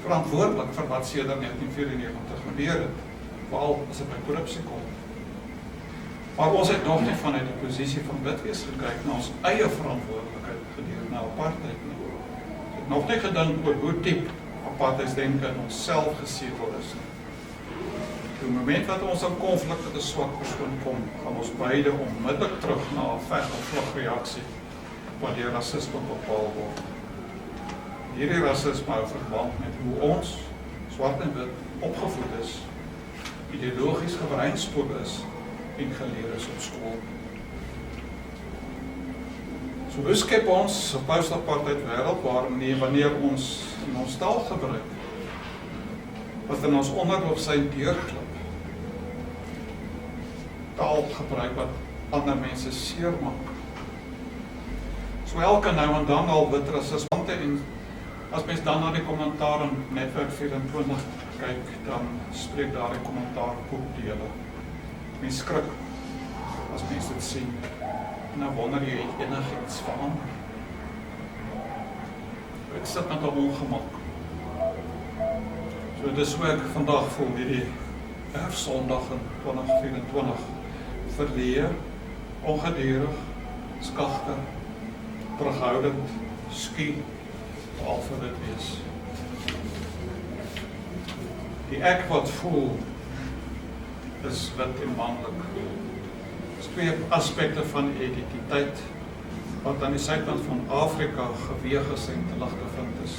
verantwoordelik vir wat sedert 1994 gebeur het, veral as dit by korrupsie kom. Maar ons het nog nie vanuit die posisie van wit wees gekyk na ons eie verantwoordelikheid gedurende apartheid nie. Ons het nog nie gedink oor hoe diep apartheidsdenke in ons self gesetel is. Op die moment wat ons in konflik met 'n swak persoon kom, gaan ons beide onmiddellik terug na 'n veg of vlug reaksie wat deur rasisme bepaal word. Hierdie rasisme hou verband met hoe ons, swart en wit, opgevoed is, ideologies gebreinspoel is en geleer is op skool. So hoe skep ons 'n post-apartheid wêreld wanneer ons in ons taal gebruik, wat in ons onderbewussyn deurklip, taal gebruik wat ander mense seermaak. So elke nou en dan al wit rasisme, en as mens dan na die kommentaar in Netwerk 24 kyk, dan spreek daar die kommentaar boekdele. Mens skrik as mens dit sien, en dan wonder jy, het enigiets verander. Ek sit met 'n ongemak. So dis hoe ek vandag voel, hierdie Sondag in 2024, verleë, ongedurig, skagter, terughoudend, skie, al vir dit wees. Die ek wat voel, is wit en manlik. Dis twee aspekte van identiteit, wat aan die suidkant van Afrika geweeg is en te lig gevind is.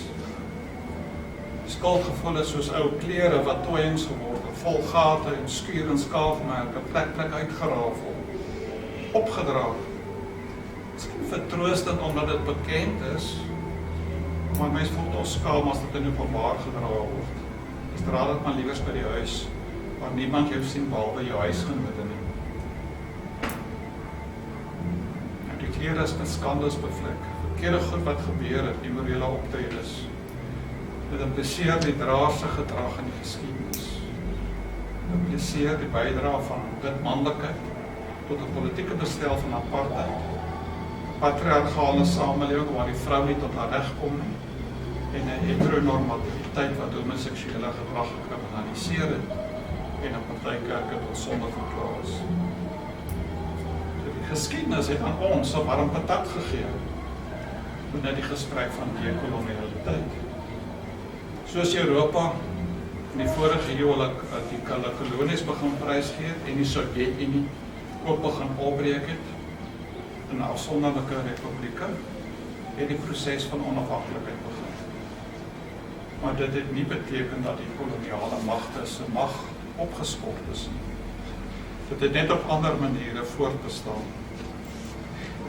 Die skuldgevoel is soos ou klere wat tooiings geword het, vol gate en skuur en skaafmerke, plek uitgerafel, opgedra. Miskien vertroostend omdat dit bekend is, maar mens voel ons skaam as dit in openbaar gedra word. Dus dra dit maar liewers by die huis, waar niemand jou sien behalwe jou huisgenote nie. Die klere is met skandes bevlek, verkeerde goed wat gebeur het, immorele optredes. Dit impliseer die draerse gedrag in die geskiedenis. Dit impliseer die bydrae van wit manlikheid tot 'n politieke bestel van apartheid, 'n patriargale samelewing waar die vrou nie tot haar reg kom nie, en 'n heteronormativiteit wat homoseksuele gedrag gekriminaliseer het en in party kerke tot sonde verklaar is. Die geskiedenis het aan ons 'n warm patat gegee binne die gesprek van dekolonialiteit. Soos Europa in die vorige eeu die kolonies begin prysgee en die Sowjetunie ook begin opbreek het in 'n afsonderlike republieke, het die proses van onafhanklikheid begin. Maar dit het nie beteken dat die koloniale magte se mag opgeskort is nie. Dit het net op ander maniere voortbestaan.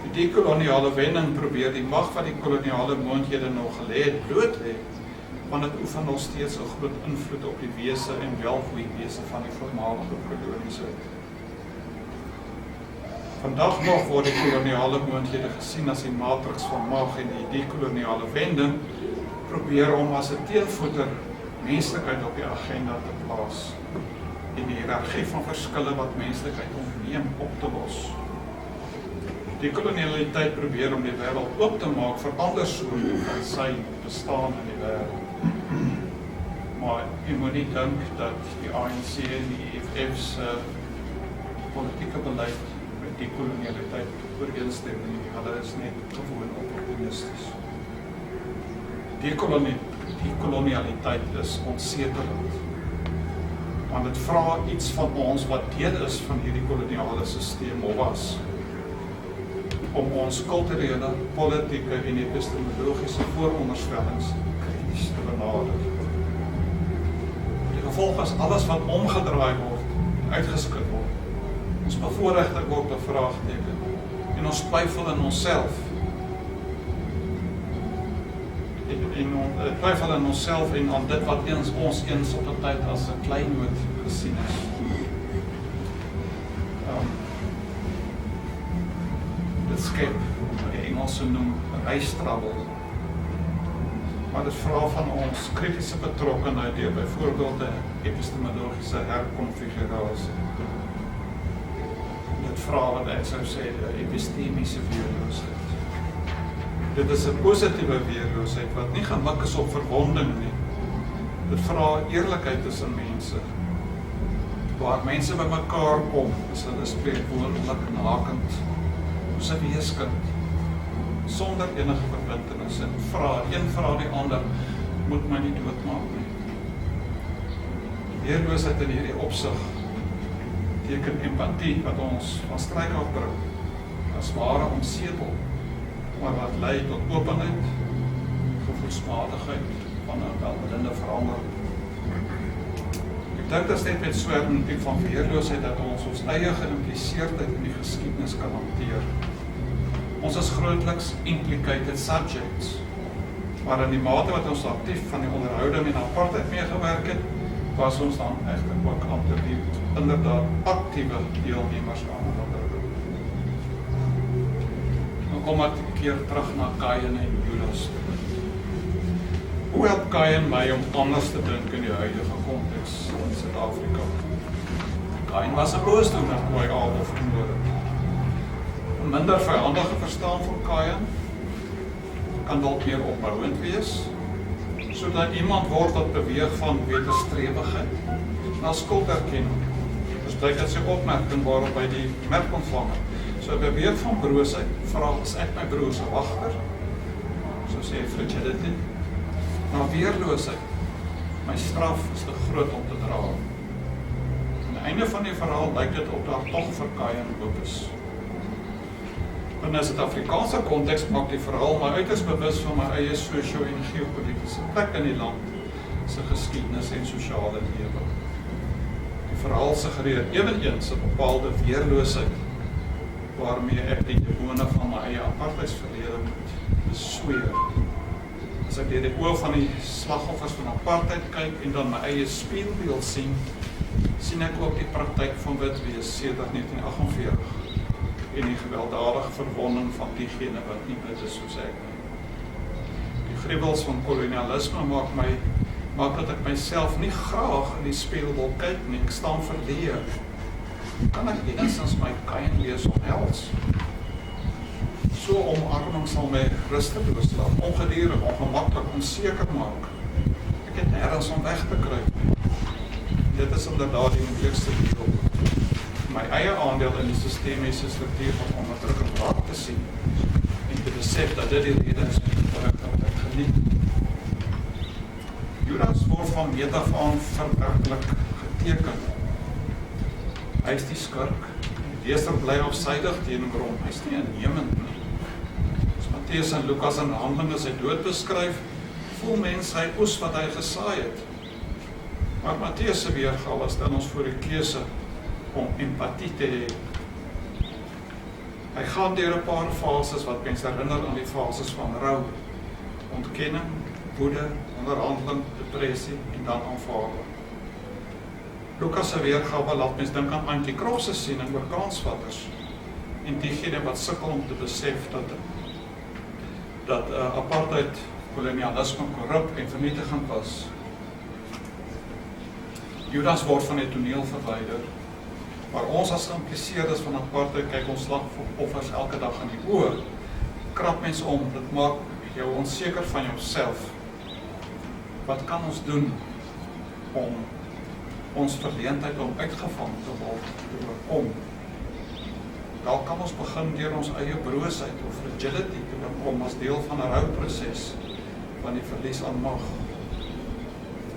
Die dekoloniale wending probeer die mag wat die koloniale moontlikhede nog gelê het bloot lê, want dit oefen nog steeds 'n groot invloed op die wese en welvoeewese van die voormalige kolonies uit. Vandag nog word die koloniale moontlikhede gesien as die matriks van mag en die dekoloniale wending probeer om as 'n teenvoeter menslikheid op die agenda te plaas en die hiërargie van verskille wat menslikheid ontneem op te los. Die kolonialiteit probeer om die wêreld oop te maak vir ander soorte van sy bestaan in die wêreld. Maar jy moet nie dink dat die ANC en die EFF se politieke beleid met die kolonialiteit ooreenstem nie. Hulle is net gewoon opportunisties. Die kolonialiteit is ontsetelend, want dit vra iets van ons wat deel is van hierdie koloniale stelsel of was, om ons kulturele, politieke en epistemologiese vooronderstellings krities te benader. gevolg is alles wat omgedraai word, uitgeskit word. Ons bevoorregte word bevraagteken en ons twyfel in onsself. Twyfel in onsself en aan dit wat ons eens op 'n tyd as 'n kleinood gesien is. Dit skep, wat die Engelse noem, reistrabbel. Maar dit vra van ons kritiese betrokkenheid deur byvoorbeeld 'n epistemologiese herkonfigurasie. Dit vra wat ek sou sê 'n epistemiese weerloosheid. Dit is 'n positiewe weerloosheid wat nie gemik is op verwonding nie. Dit vra eerlikheid tussen mense. Waar mense by mekaar kom, is hulle spreekwoordelik nakend, soos 'n weeskind, sonder enige verbintenis en een vra die ander, moet my nie doodmaak nie. Weerloosheid in hierdie opsig teken empatie wat ons van stryk afbring, as ware onsetel, maar wat lei tot openheid, gevoelsmatigheid van 'n welwillende verandering. Ek dink dit is net met so 'n tipe van weerloosheid dat ons eie geïmpliseerdheid in die geskiedenis kan hanteer. Ons is grootliks implicated subjects, maar in die mate wat ons aktief van die onderhouding en apartheid meegewerk het, was ons dan egter ook amper inderdaad aktiewe deelnemers aan die onderhouding. Nou kom ek 'n keer terug na Kain en Judas. Hoe help Kain my om anders te dink in die huidige konteks in Suid-Afrika? Kain was 'n boosdoener toe hy Abel vermoor het. 'n minder vyhandige verstaan van Kain kan dalk meer opbouend wees, sodat iemand word wat beweeg van wederstrewigheid na skulderkenning. Dus blyk dit sy opmerking waarop by die merkontvanger. So beweeg van broosheid, vra as ek my broer se wagter, so sê fragility, na weerloosheid. My straf is te groot om te dra. Aan die einde van die verhaal lyk dit op daar tog vir Kain hoop is. In 'n Suid-Afrikaanse konteks maak die verhaal my uiters bewus van my eie sosio- en geopolitiese plek in die land, se geskiedenis en sosiale lewe. Die verhaal suggereer eweneens 'n bepaalde weerloosheid, waarmee ek die demone van my eie apartheidsverlede moet besweer. As ek deur die oë van die slagoffers van apartheid kyk en dan my eie spieelbeeld sien ek ook die praktyk van wit wees sedert 1948 en die gewelddadige verwonding van diegene wat nie wit is soos ek nie. Die gruwels van kolonialisme maak dat ek myself nie graag in die spieël wil kyk nie. Ek staan verleë. Kan ek enigstens my Kain wees omhels? So omarming sal my rusteloos laat, ongedurig, ongemaklik, onseker maak. Ek het nêrens om weg te kruip nie. Dit is inderdaad die moeilikste deel. My eie aandeel in die sistemiese struktuur van onderdrukking raak te sien en te besef dat dit die rede is wat ek geniet. Judas word van meet af aan verwerklik geteken. Hy is die skurk. Die leser bly afsydig teenoor hom. Hy is nie innemend nie. As Matteus en Lukas in Handelinge sy dood beskryf, voel mens hy oes wat hy gesaai het. Maar Matteus se weergawe stel ons voor die keuse om empatie te hê. Hy gaan deur 'n paar fases wat mens herinner aan die fases van rou, ontkenning, woede, onderhandeling, depressie en dan aanvaarding. Lukas se weergawe laat mens dink aan anti-krosse sien en oor kansvatters en diegene wat sukkel om te besef dat apartheid, kolonialisme korrup en vernietigend was. Judas word van die toneel verwyder, maar ons as geïmpliseerdes van apartheid kyk ons slagoffers elke dag in die oë. Krap mense om, dit maak jou onseker van jouself. Wat kan ons doen om ons verleentheid om uitgevang te word te oorkom? Dalk kan ons begin deur ons eie broosheid of fragility te oorkom as deel van 'n rouproses van die verlies aan mag.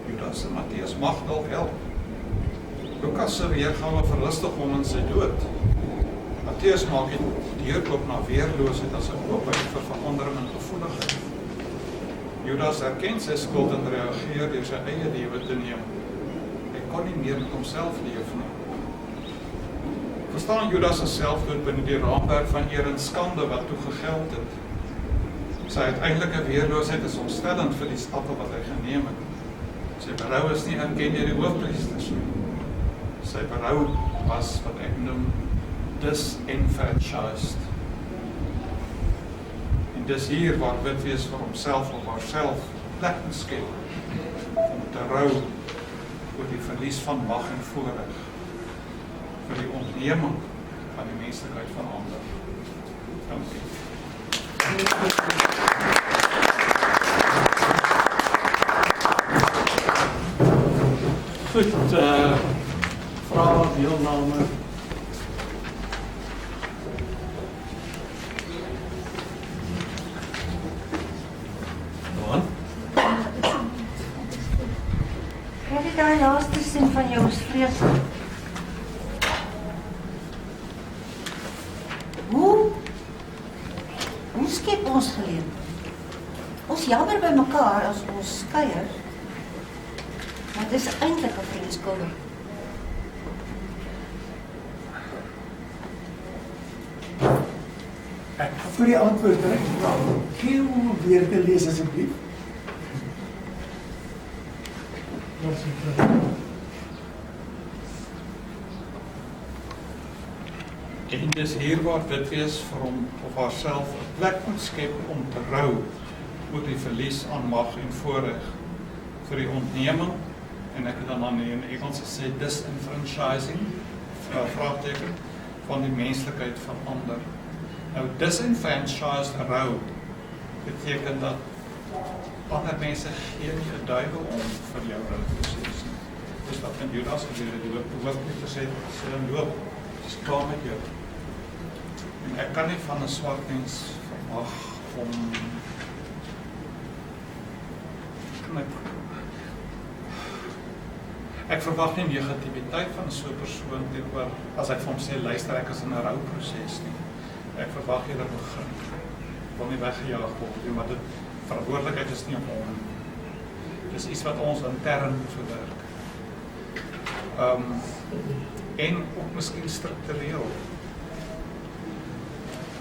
Judas en Matteus mag dalk help. Lukas se weergawe verlustig hom in sy dood. Matteus maak die deurloop na weerloosheid as 'n oopheid vir verandering en gevoeligheid. Judas erken sy skuld en reageer deur sy eie lewe te neem kon nie meer met homself leef nie. Verstaan Judas se selfdood binne die raamwerk van eer en skande wat toe gegeld het. Sy uiteindelike weerloosheid is ontstellend vir die stappe wat hy geneem het. Sy berou is nie erken deur die hoofpriesters nie. Sy berou was wat ek noem disenfranchised. En dis hier waar witwees vir homself of haarself plek moet skep om te rou oor die verlies van mag en voorreg, vir die ontneming van die menslikheid van ander. Dankie. Goed, vrae, deelname. Heb je daar laaste sin van jou is vreeslik? Hoe skep ons geleef? Ons jammer by mekaar as ons skeier, maar dit is eintlik 'n vriendskap. Vir die antwoord, gee hom weer te lees asseblief. En dis hier waar witwees vir hom of haarself 'n plek moet skep om te rou oor die verlies aan mag en voorreg, vir die ontneming, en ek het dan in Engels gesê disenfranchising, vraagteken, van die menslikheid van ander. Nou disenfranchised rou beteken dat ander mense gee nie 'n duiwel om vir jou rouproses nie. Dis wat in Judas as jy die hoofpriester sê, loop, dis klaar met jou. En ek kan nie van 'n swart mens verwag om ek verwag nie negativiteit van so 'n persoon teenoor as hy vir hom sê luister ek is in 'n rouproses nie. Ek verwag jy dat begin. Ek wil nie weggejaag word nie, maar dit verantwoordelikheid is nie op hom. Dis iets wat ons intern moet verwerk. En ook miskien struktureel.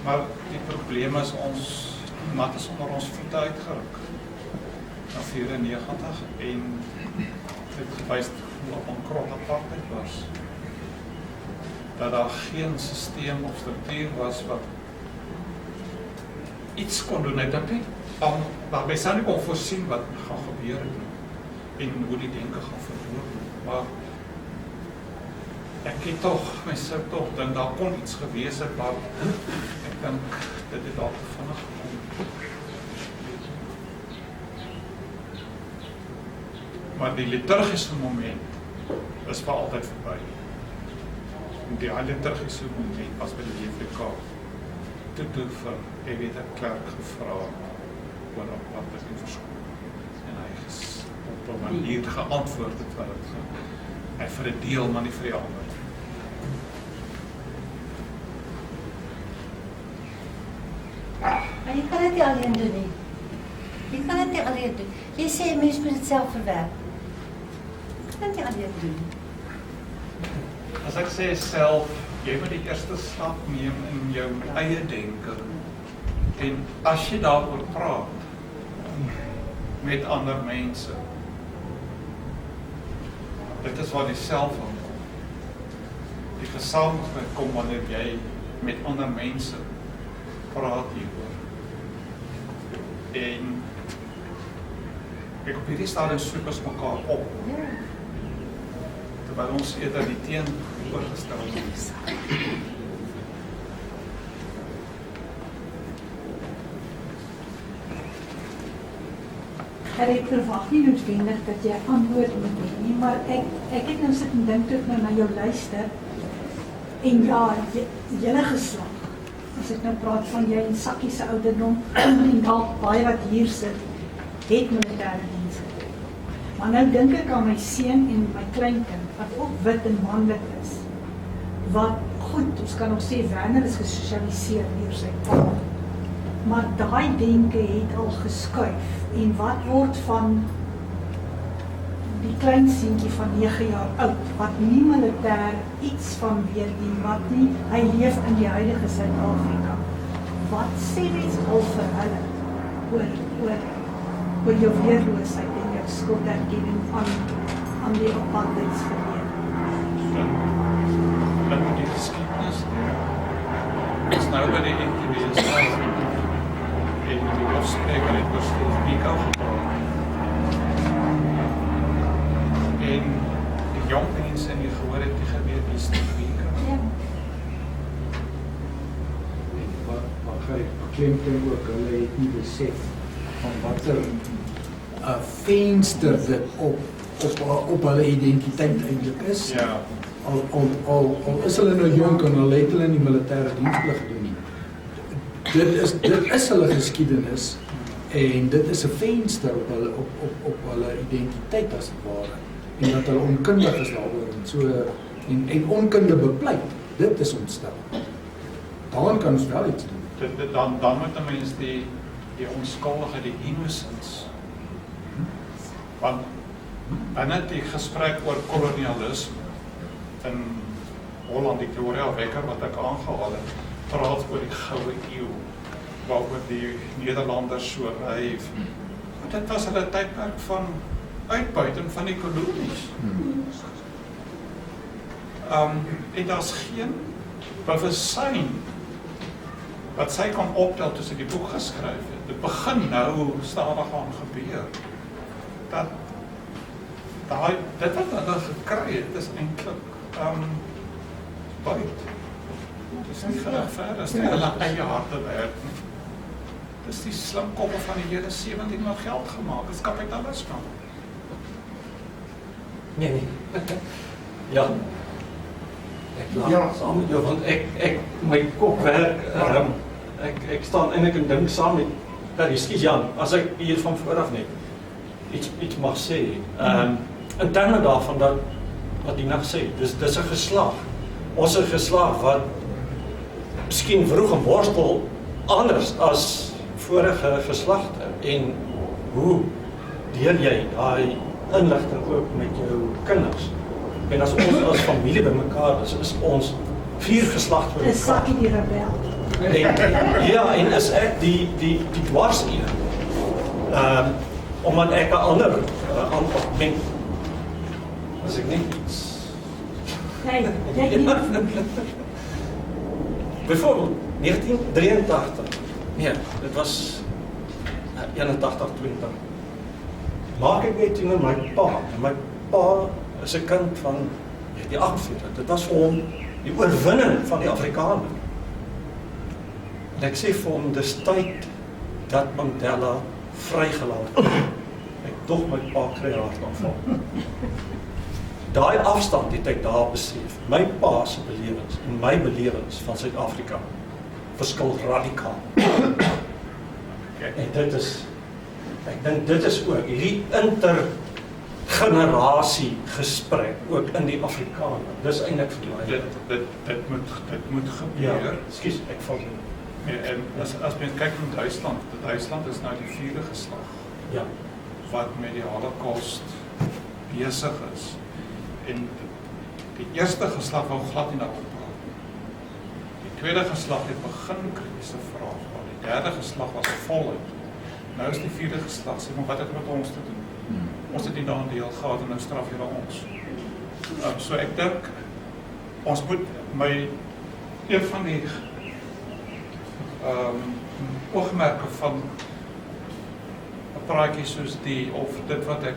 Maar die probleem is ons mat is onder ons voete uitgeruk. Na 94 en dit gewys hoe bankrot apartheid was. Dat daar geen stelsel of struktuur was wat iets kon doen. Ek dink nie, maar wij sou nie kon voorsien wat gaan gebeur en hoe die denke gaan verloop. Maar ek het tog, myself tog dink daar kon iets gewees het, maar ek dink dit het dalk vinnig gekom. Maar die liturgiese moment is vir altyd verby. En die liturgiese moment was by die JVK. Toe vir Evie de Klerk gevra oor wat is die verskil. En hy op 'n manier geantwoord het wat hy vir 'n deel, maar nie vir die ander. Maar jy kan dit nie alleen doen nie. Jy kan dit nie alleen doen. Jy sê mens moet dit self verwerk. Jy kan dit nie alleen doen nie. As ek sê self, jy moet die eerste stap neem in jou eie denke. En as jy daaroor praat met ander mense, dit is waar die self aankom. Die gesamentlikheid kom wanneer jy met ander mense praat hieroor. En ek op hierdie stadium soek ons mekaar op. Terwyl ons eerder die teenoorgestelde is. Ek verwag nie noodwendig dat jy antwoord moet hê nie, maar ek het nou sit en dink toe ek nou na jou luister. En ja, julle geslag. As ek nou praat van jy en Sakkie se ouderdom en dalk baie wat hier sit, het militêre diens gedoen. Maar nou dink ek aan my seun en my kleinkind wat ook wit en manlik is. Wat goed, ons kan nog sê Werner is gesosialiseer deur sy pa. Maar daai denke het al geskuif. En wat word van die klein seentjie van 9 jaar oud, wat nie militêr iets van weet nie, wat nie, hy leef in die huidige Suid-Afrika. Wat sê mens al vir hulle oor jou weerloosheid en jou skulderkenning aan die apartheidsverlede? Dan moet die geskiedenis is nou by die NTB en die afspreker het oor Stefika gepraat. En die jong mense in die gehoor het nie geweet wie Stefika. Ja. Maar gaan ek beklemtoon ook, hulle het nie besef van watter venster dit op hulle identiteit eintlik is. Ja. Al is hulle nou jonk en al het hulle nie militêre diensplig gedoen nie. Dit is hulle geskiedenis en dit is 'n venster op hulle identiteit as het ware. En dat hulle onkundig is daaroor en so en onkunde bepleit. Dit is ontstel. Daaraan kan ons wel iets doen. Dan moet 'n mens die onskuldige, die innocence. Want binne die gesprek oor kolonialisme in Holland, die Gloria Wekker wat ek aangehaal het, praat oor die goue eeu, waaroor die Nederlanders so ryf. Want dit was hulle tydperk van uitbuiting van die kolonies. En daar's geen bewussyn wat sy kan optel toe sy die boek geskryf het. Dit begin nou stadig aan gebeur. Dit wat hulle gekry het, is eintlik buit. Dit is nie geregverdig, dit is nie hulle eie harde werk nie. Dit is die slim koppe van die hele 17 wat geld gemaak, dit is kapitalisme. Nee. Ja. Ek laat saam met jou, want ek my kop werk, ek staan eintlik en dink saam met, ekskuus Jan, as ek hier van vooraf net iets mag sê, in terme daarvan dat, wat die nacht sê, dis 'n geslag, ons 'n geslag wat miskien vroeg en worstel anders as vorige geslagte, en hoe deel jy daai inligting ook met jou kinders? En as ons as familie by mekaar is ons 4 geslagte by Dis mekaar. Sakkie die rebel. En is ek die dwars een. Omdat ek 'n ander antwoord ben. As ek net iets... Nee, jy nie. Byvoorbeeld, 1983. Nee, dit was 81, 20. Maak ek net teenoor my pa. En my pa is 'n kind van 1948. Dit was vir hom die oorwinning van die Afrikaner. En ek sê vir hom, dis tyd dat Mandela vrygelaat word. Ek dog my pa kry 'n hartaanval. Daai afstand het ek daar besef. My pa se belewings en my belewings van Suid-Afrika verskil radikaal. En dit is, ek dink dit is ook hierdie intergenerasie gesprek ook in die Afrikaner. Dis eintlik verdwaai. Dit moet gebeur. Ja, ekskuus, ek val nie. Nee, en as mens kyk na Duitsland is nou die 4de geslag Ja. wat met die Holocaust besig is. En die eerste geslag wou glad nie daaroor praat. Die tweede geslag het begin kritiese vrae, maar die derde geslag was voluit. Nou is die 4de geslag sê, maar wat het met ons te doen? Ons het nie daarin deel gehad en nou straf julle ons. So ek dink ons moet een van die oogmerke van 'n praatjie soos die of dit wat ek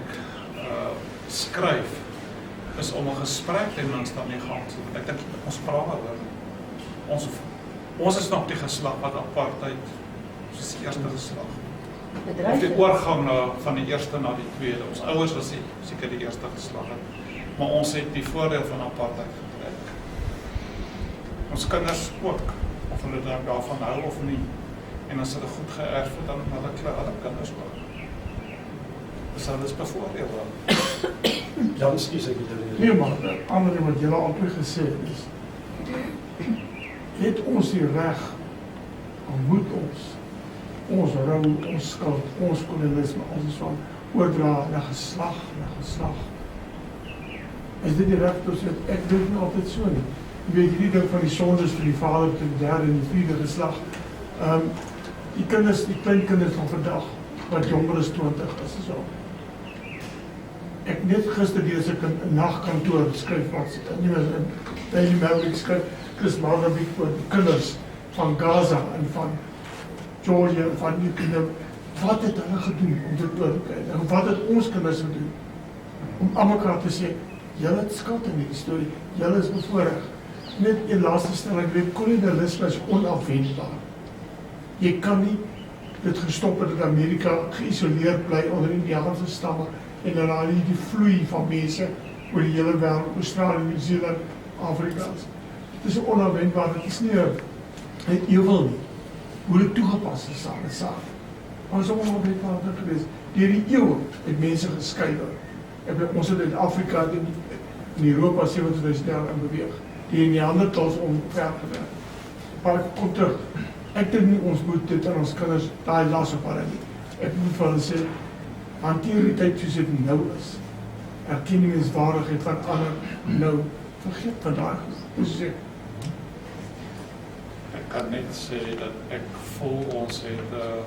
skryf is om 'n gesprek ten minste aan die gang te sit. Ek dink ons praat oor ons is nog die geslag wat apartheid soos die eerste geslag. Of die oorgang van die eerste na die tweede. Ons ouers was seker die eerste geslag, maar ons het die voordeel van apartheid getrek. Ons kinders ook, of hulle daarvan hou of nie. En as hulle goed geërf het, dan hulle kinders ook. Dus hulle is bevoordeel. Ja, ekskuus ek het Nee, maar ander wat julle altyd gesê het is, het ons die reg, dan moet ons rou, ons skuld, ons kolonialisme, ons van oordra na geslag, Is dit die regte soort? Ek dink nie altyd so nie. Jy weet hierdie ding van die sondes vir die vader tot die derde en die vierde geslag. Die kleinkinders van vandag wat jonger as 20 is so. Ek net gister lees ek 'n nagkantoor skryf wat nie meer in Daily Mail skryf Chris Maravik oor die kinders van Gaza en van Georgia en van Ukraine. Wat het hulle gedoen om dit oor te kry? En wat het ons kinders gedoen? Om aan mekaar te sê, julle het skuld in die storie, julle is bevoorreg. Net een laaste stelling, weet, kolonialisme is onafwendbaar. Jy kan nie dit gestop het dat Amerika geïsoleerd bly onder Indiaanse stamme en dan al die vloei van mense oor die hele wêreld, Australië, New Zealand, Afrikaans. Dit is onafwendbaar, dit is nie net ewel nie. Hoe dit toegepas is aan die saak. Maar is onafwendbaar dit gewees. Deur die eeuwe het mense geskei. Ons het in Afrika in Europa 70.000 jaar in beweeg. Die Neandertals omver gewerk. Maar ek kom terug. Ek dink nie ons moet dit aan ons kinders daai las op hulle nie. Ek moet vir hulle sê, hanteer die tyd soos dit nou is. Erkenning is waardigheid van ander nou. Vergeet van daai. Dus ek kan net sê dat ek voel ons het 'n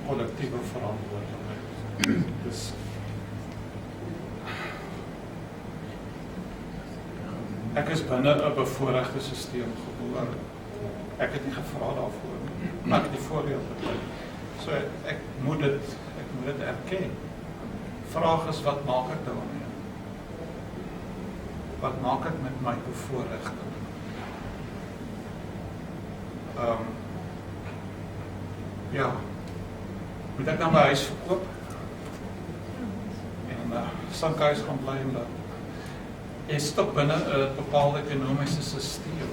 kollektiewe verantwoordelikheid. Dus ek is binne 'n bevoorregte stelsel gebore. Ek het nie gevra daarvoor nie. Maar ek het die voordeel gekry. So ek moet dit erken. Vraag is, wat maak ek daarmee? Wat maak ek met my bevoorregting? Ja, moet ek dan my huis verkoop? En Sankhuis gaan bly en dat is toch binne 'n bepaalde ekonomiese stelsel.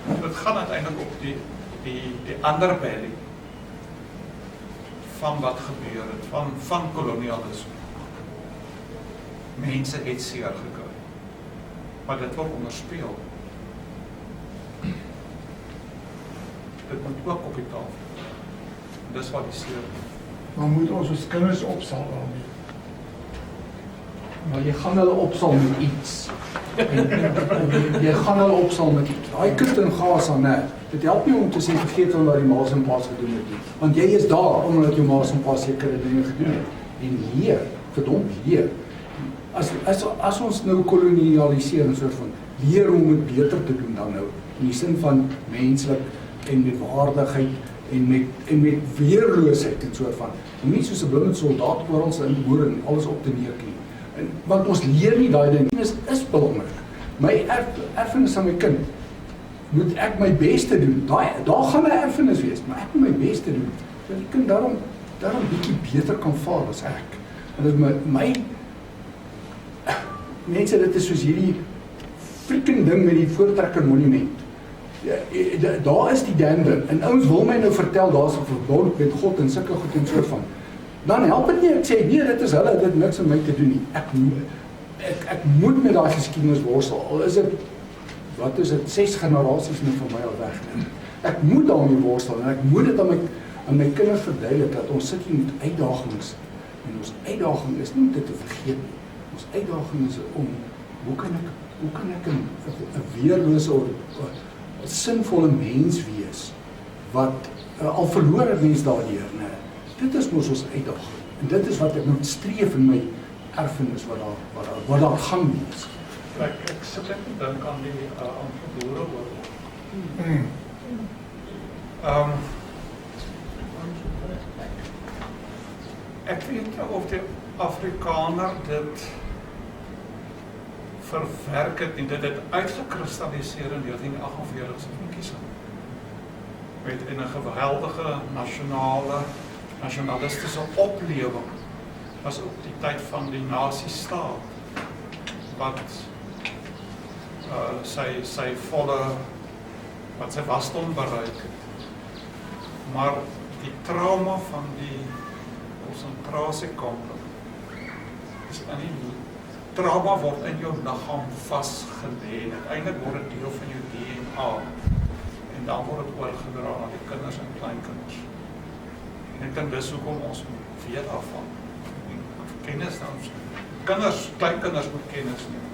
Dit gaan uiteindelik op die ander belly van wat gebeur het, van kolonialisme. Mense het seer gekry. Maar dit word onderspeel. Dit moet ook op die tafel. Dis wat die seer. Maar moet ons kinders opsal daarmee? Maar jy gaan hulle opsal met iets. Jy gaan hulle opsal met iets. Daai kind in Gaza, nee, dit help nie om te sê vergeet wat die ma's en pa's gedoen het nie. Want jy is daar omdat jou ma's en pa's sekere dinge gedoen het. En leer, verdomp leer. As ons nou kolonialiseer en soort van leer om dit beter te doen dan nou, in die sin van menslik en met waardigheid en met weerloosheid en soort van. Nie soos 'n blinde soldaat oral se inboor en alles op te neerknie. Want ons leer nie daai ding, is belangrik. My erfenis aan my kind, moet ek my bes te doen. Daar gaan 'n erfenis wees, maar ek moet my bes te doen. Dat die kind daarom bietjie beter kan vaar as ek. En dit my mense, dit is soos hierdie freaking ding met die voortrekker monument. Daar is die ding, en ouens wil my nou vertel, daar is 'n verbond met God en sulke goed en so van. Dan help dit nie, ek sê, nee, dit is hulle, dit het niks met my te doen nie. Ek moet met daai geskiedenis worstel, al is dit, wat is dit, 6 generasies nie van my al weg. Ek moet daarmee worstel, en ek moet dit aan my kinders verduidelik, dat ons sit hier met uitdagings, en ons uitdaging is nie om dit te vergeet nie. Ons uitdaging is om, hoe kan ek 'n weerlose, sinvolle mens wees, wat al verloor het mens daardeur, nee. Dit is mos ons uitdaging. En dit is wat ek moet streef in my erfenis wat daar gang is. Ek sit net en dink aan die aangebore oorlog. Ek weet nie of die Afrikaner dit verwerk het en dit het uitgekristalliseer in 1948 se verkiesing. Met 'n geweldige nasionalistische oplewing was ook die tyd van die nazi-staat wat sy volle wat sy wasdom bereik het. Maar die trauma van die konsentrasiekampe is in die trauma word in jou liggaam vasgelê. Uiteindelik word dit deel van jou DNA en dan word dit oorgedra aan die kinders en kleinkinders. En ek dink dis hoekom ons moet weet daarvan. Kennis dan kleinkinders moet kennis neem.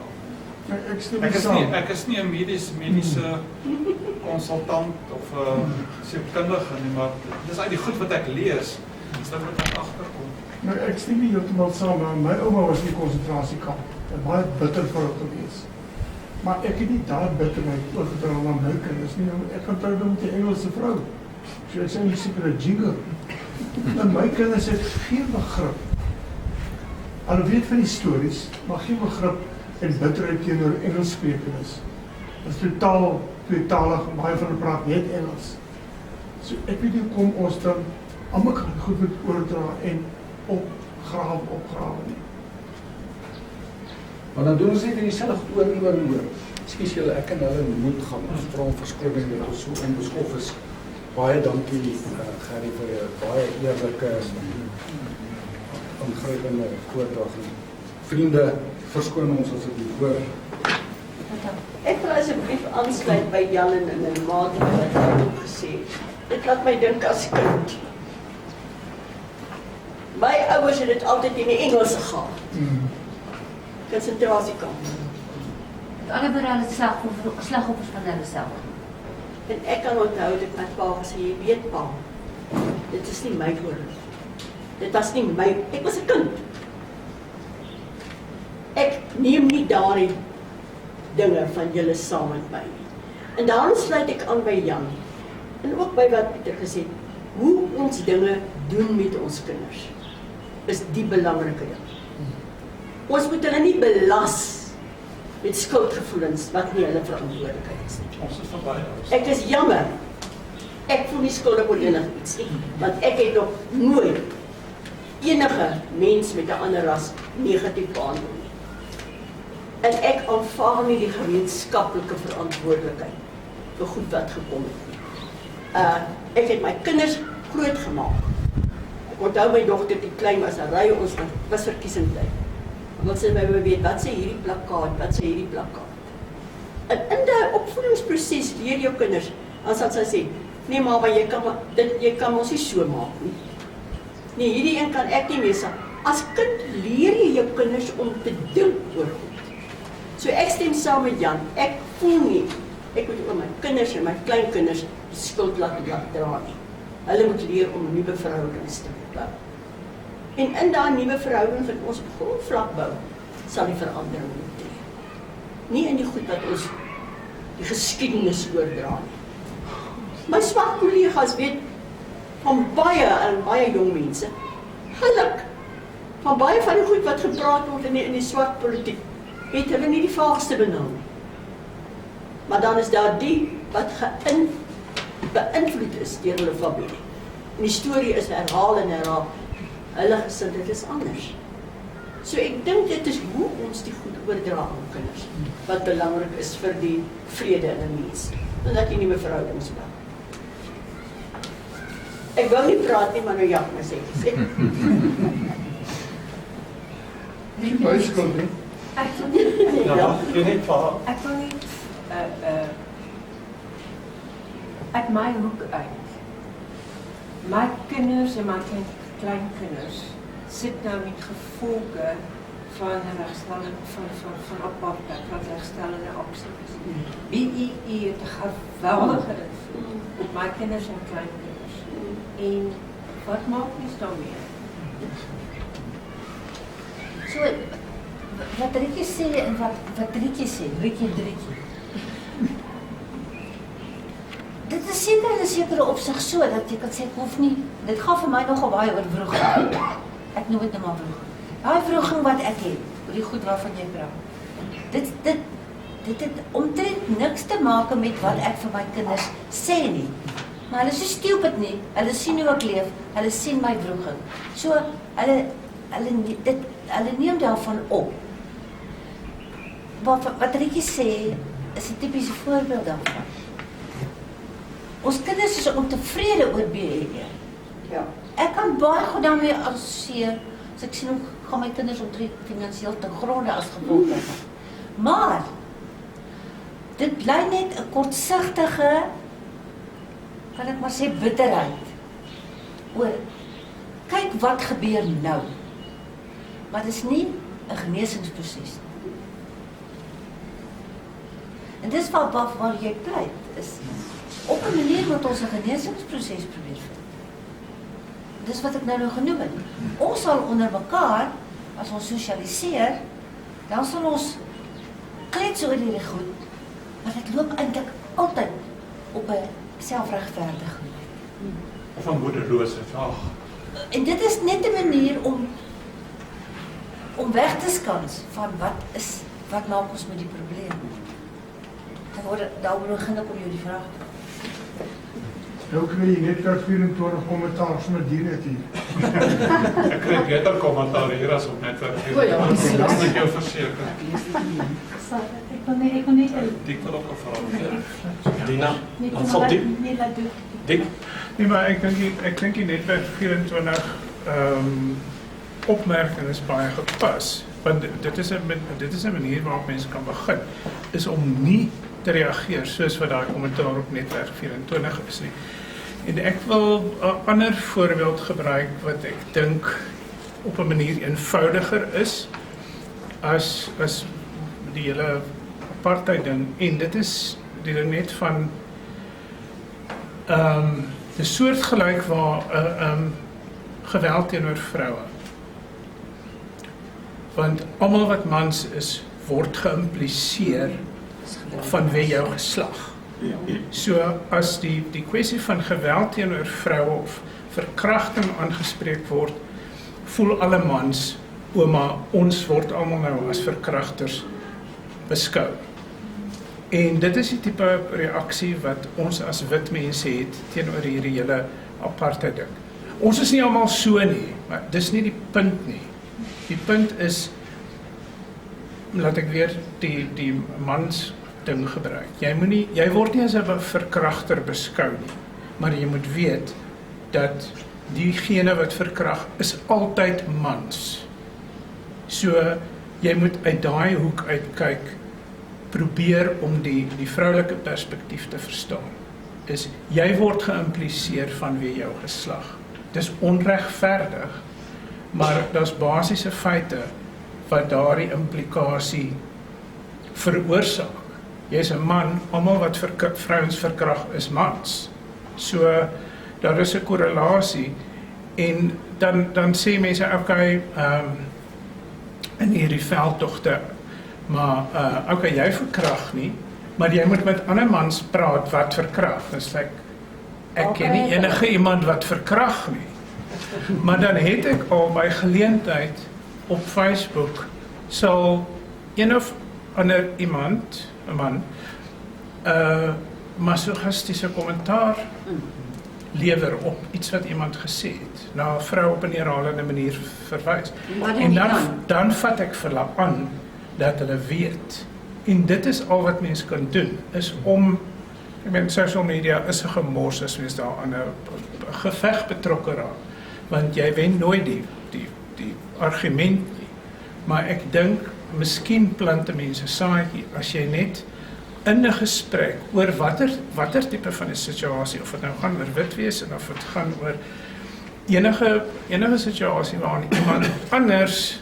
Ek stem saam. Ek is nie 'n mediese konsultant of sielkundige nie, maar dis uit die goed wat ek lees, dis dat wat ek agterkom. Nou, ek stem nie heeltemal saam, maar my ouma was in die konsentrasiekamp en baie bitter vir haar gewees. Maar ek het nie daar bitterheid oorgedra na my kinders nie. Ek kan trou met 'n Engelse vrou. So ek sê nie seker 'n jingle. En my kinders het geen begrip. Hulle weet van die stories, maar geen begrip en bitterheid teenoor Engelssprekers. Dit is totaal tweetalig, baie van hulle praat net Engels. So ek weet nie hoekom ons dan aan mekaar goed moet oordra en opgrawe nie. Maar dan doen ons net in dieselfde goed oor en oor. Ekskuus julle, ek en hulle moet gaan. Ons vra om verskoning dat ons so onbeskof is. Baie dankie Gerrie vir 'n baie eerlike ingrypende voordrag. Vriende, verskoon ons as ek dit hoor. Ek wil asseblief aansluit by Jan en in mate wat hy ook gesê het. Dit laat my dink as kind. My ouers het dit altyd in die Engels gehad. Konsentrasiekamp. Alle berale slagoffers van hulle self. En ek kan onthou dat my pa gesê, jy weet pa, dit is nie my oorlog. Dit was nie my, ek was 'n kind. Ek neem nie daardie dinge van julle saam met my nie. En daarom sluit ek aan by Jan. En ook by wat Pieter gesê het, hoe ons dinge doen met ons kinders, is die belangrike ding. Ons moet hulle nie belas met skuldgevoelens wat nie hulle verantwoordelikheid is nie. Ons is verby. Ek is jammer. Ek voel nie skuldig oor enigiets nie, want ek het nog nooit enige mens met 'n ander ras negatief behandel nie. En ek aanvaar nie die gemeenskaplike verantwoordelikheid vir goed wat gekom het nie. Ek het my kinders groot gemaak. Ek onthou my dogter die klein was, dan ry ons was verkiesingstyd. Want sy by my weet, wat sê hierdie plakkaat, wat sê hierdie plakkaat. En in die opvoedingsproses leer jou kinders, dan sal sy sê, nee mama, jy kan ons nie so maak nie. Nee, hierdie een kan ek nie mee sê. As kind leer jy jou kinders om te dink oor goed. So ek stem saam met Jan, ek voel nie, ek moet oor my kinders en my kleinkinders die skuld laat dra nie. Hulle moet leer om nuwe verhoudings te bou. En in daai nuwe verhouding wat ons op grondvlak bou, sal die verandering optree. Nie in die goed wat ons die geskiedenis oordra nie. My swart kollegas weet van baie jong mense, van baie van die goed wat gepraat word in die swart politiek, het hulle nie die vaagste benul nie. Maar dan is daar die wat beïnvloed is deur hulle familie. En die storie is herhaal en herhaal. Hulle gesin, dit is anders. So ek dink dit is hoe ons die goed oordra aan kinders, wat belangrik is vir die vrede in 'n mens, en dat jy nuwe verhoudings bou. Ek wou nie praat nie, maar nou ja, my sê gesê. Nie my skuld nie. Ek wil nie, Ja, jy net vir Ek wil net uit my hoek uit. My kinders en my kleinkinders sit nou met gevolge van regstelling van apartheid, van regstellende aksies. BEE het 'n geweldige invloed op my kinders en kleinkinders. En wat maak mens daarmee? so, wat Rietjie sê en wat Rietjie sê, Rietjie. Dit is seker in 'n sekere opsig so, dat jy kan sê, ek hoef nie, dit gaan vir my nogal baie oor vroeging. Ek noem dit nou maar vroeging. Daai vroeging wat ek het, oor die goed waarvan jy praat. Dit het omtrent niks te maak met wat ek vir my kinders sê nie. Maar hulle is so stupid nie, hulle sien hoe ek leef, hulle sien my vroeging. So, hulle neem daarvan op. Wat Rietjie sê, is 'n tipiese voorbeeld daarvan. Ons kinders is ontevrede oor BEE. Ja. Ek kan baie goed daarmee assosieer, as ek sien hoe gaan my kinders omtrent finansiëel te gronde as gevolg daarvan. Maar, dit bly net 'n kortsigtige, kan ek maar sê, bitterheid oor, kyk wat gebeur nou. Maar dis nie 'n genesingsproses nie. En dis waar jy pleit, is op 'n manier moet ons 'n genesingsproses probeer vind. Dis wat ek nou genoem het. Ons sal onder mekaar, as ons sosialiseer, dan sal ons klets oor hierdie goed, maar dit loop eintlik altyd op 'n selfregverdige manier. Of 'n moederlose vraag. En dit is net 'n manier om weg te skans van wat maak ons met die probleem. Daaroor begin ek om jou die vraag te vra. Nou kry jy net 24 kommentaar sommer direk hier. Ek kry beter kommentaar hier as op netwerk. O ja, Kan ek jou verseker. Ek wil net Dik wil ook 'n vraag. Dina, dan sal die dik. Nee, maar ek dink die netwerk 24 opmerking is baie gepas. Want dit is 'n manier waarop mense kan begin, is om nie te reageer soos wat daai kommentaar op netwerk 24 is nie. En ek wil 'n ander voorbeeld gebruik wat ek dink op 'n manier eenvoudiger is as die hele apartheid ding. En dit is die ding net van die soortgelyk waar geweld teenoor vroue. Want almal wat mans is, word geïmpliseer vanweë jou geslag. So as die kwessie van geweld teenoor vroue of verkrachting aangespreek word, voel alle mans, ouma, ons word almal nou as verkrachters beskou. En dit is die tipe reaksie wat ons as wit mense het teenoor hierdie hele apartheid ding. Ons is nie almal so nie, maar dis nie die punt nie. Die punt is, laat ek weer die mans ding gebruik. Jy word nie as 'n verkragter beskou nie, maar jy moet weet dat diegene wat verkrag is altyd mans. So jy moet uit daai hoek uitkyk, probeer om die vroulike perspektief te verstaan. Is jy word geïmpliseer vanweë jou geslag. Dis onregverdig, maar daar's basiese feite wat daardie implikasie veroorsaak. Jy's 'n man, almal wat vrouens verkrag is mans. So daar is 'n korrelasie en dan sê mense okay, in hierdie veldtogte, maar okay, jy verkrag nie, maar jy moet met ander mans praat wat verkrag. Dis ek ken nie enige iemand wat verkrag nie. Maar dan het ek al by geleentheid op Facebook sal een of ander iemand, 'n man, masochistiese kommentaar lewer op iets wat iemand gesê het, na 'n vrou op 'n herhalende manier verwys. En dan vat ek vir hulle aan dat hulle weet. En dit is al wat mens kan doen, is om, ek meen, social media is 'n gemors as mens daar aan 'n geveg betrokke raak, want jy wen nooit die argument nie. Maar ek dink, miskien plante mense saadjie, as jy net in 'n gesprek oor watter tipe van 'n situasie, of dit nou gaan oor wit wees en of dit gaan oor enige situasie waarin iemand anders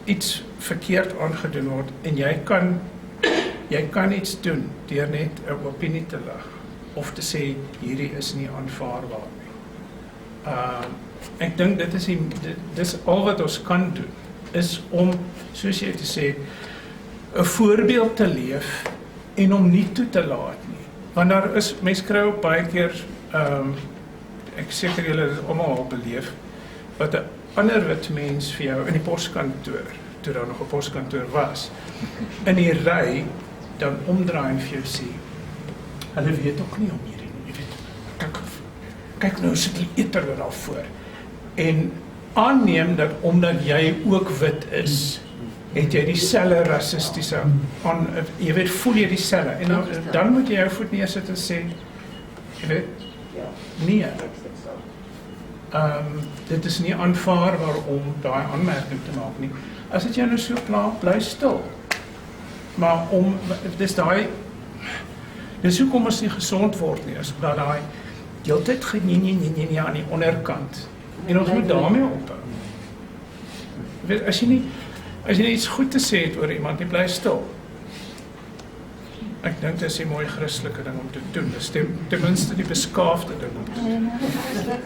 iets verkeerd aangedoen word en jy kan iets doen deur net 'n opinie te lig of te sê hierdie is nie aanvaarbaar nie. Ek dink dis al wat ons kan doen, is om, soos jy te sê, 'n voorbeeld te leef en om nie toe te laat nie. Want daar is, mense kry ook baie keer, ek seker julle het almal al beleef, wat 'n ander wit mens vir jou in die poskantoor, toe daar nog 'n poskantoor was, in die ry, dan omdraai en vir jou sê, hulle weet ook nie om hierdie, jy weet, kyk nou sit die eter daar voor, en aanneem dat omdat jy ook wit is, het jy dieselfde rassistiese, jy weet, voel jy dieselfde, en dan moet jy jou voet neersit en sê, jy weet, nee, dit is nie aanvaarbaar om daai aanmerking te maak nie. As dit jou nou so pla, bly stil. Maar dis hoekom ons nie gesond word nie, is dat daai heeltyd nee aan die onderkant. En ons moet daarmee ophou. Weet, as jy nie, As jy iets goed te sê het oor iemand, jy bly stil. Ek dink dit is 'n mooi Christelike ding om te doen. Dis ten minste die beskaafde ding om te doen. Ek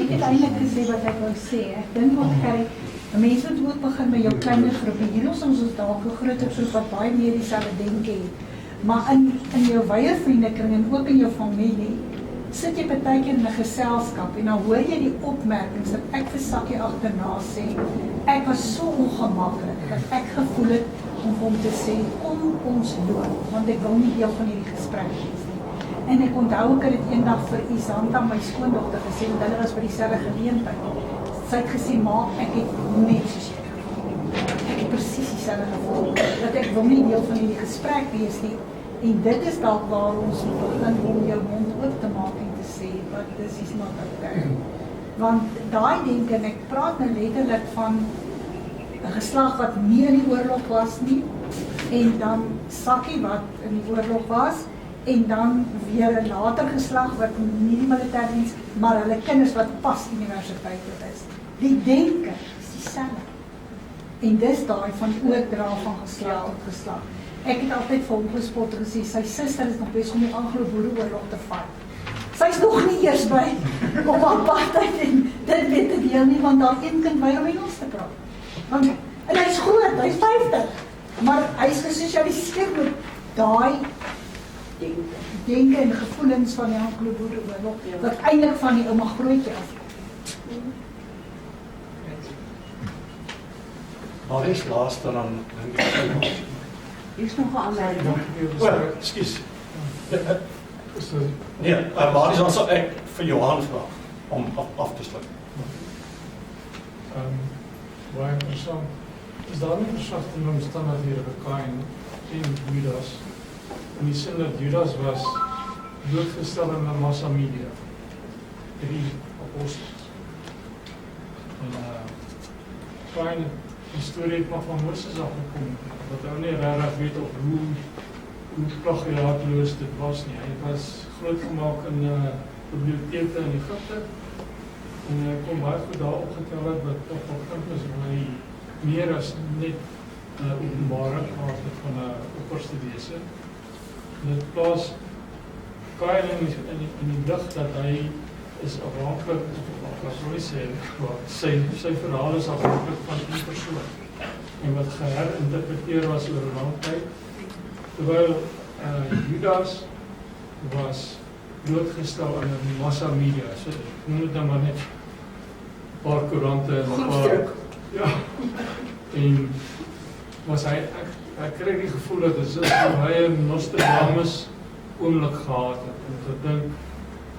het eintlik gesê wat ek wou sê. Ek dink wat kyk, mense moet ook begin met jou kleiner groepe. Hier is ons dalk 'n groter groep wat baie meer dieselfde denke het. Maar in jou wye vriendekring en ook in jou familie, sit jy partykeer in 'n geselskap en dan hoor jy die opmerkings dat ek vir Sakkie agterna sê, ek was so ongemaklik dat ek gevoel het om hom te sê, kom ons loop, want ek wil nie deel van hierdie gesprek wees nie. En ek onthou ek het dit eendag vir Isanta, my skoondogter, gesê, want hulle was by dieselfde geleentheid. Sy het gesê, ma, ek het net soos jy gevoel. Ek het presies dieselfde gevoel, dat ek wil nie deel van hierdie gesprek wees nie. En dit is dalk waar ons moet begin om jou mond oop te maak en te sê, wat dis is not okay. Want daai denke, en ek praat nou letterlik van 'n geslag wat nie in die oorlog was nie, en dan Sakkie wat in die oorlog was, en dan weer 'n later geslag wat nie die militêre diens, maar hulle kinders wat pas universiteit toe is. Die denke is dieselfde. En dis daai van oordra van geslag tot geslag. Ek het altyd vir hom gespot en gesê, sy suster is nog besig om die Anglo-Boereoorlog te vat. Sy's nog nie eers by op apartheid en dit weet ek heel nie, want daar een kind by om Engels te praat. En hy's groot, hy's 50, maar hy's gesosialiseer met daai denke en gevoelens van die Anglo-Boereoorlog, wat eintlik van die ouma grootjie afkom. Maar wie is laaste dan dink ek? Hier is nog 'n aanmerking. Ekskuus. Nee, maar dis ons ek vir Johan vra om af te sluit. Baie interessant. Is daar nie versagtende omstandighede by Kain en Judas? In die sin dat Judas was blootgestel in 'n massa media. 3 apostels. En Kain, die storie het maar van Moses afgekom, wat ou nie regtig weet of hoe plagiaatloos dit was nie. Hy was grootgemaak in biblioteke in Egipte, en hy kon baie goed daar opgetel het, wat toch wel kind is, waar hy meer as net openbaring gehad het van 'n opperste wese. Dit plaas Kain in die lig dat hy is afhanklik, sy verhaal is afhanklik van die persoon, en wat geherinterpreteer was oor 'n lang tyd, terwyl Judas was blootgestel in 'n massa media, so noem dit dan maar net 'n paar koerante en 'n paar, ja, en was hy, ek kry die gevoel dat dit is hoe hy 'n Nostradamus oomblik gehad het, om te dink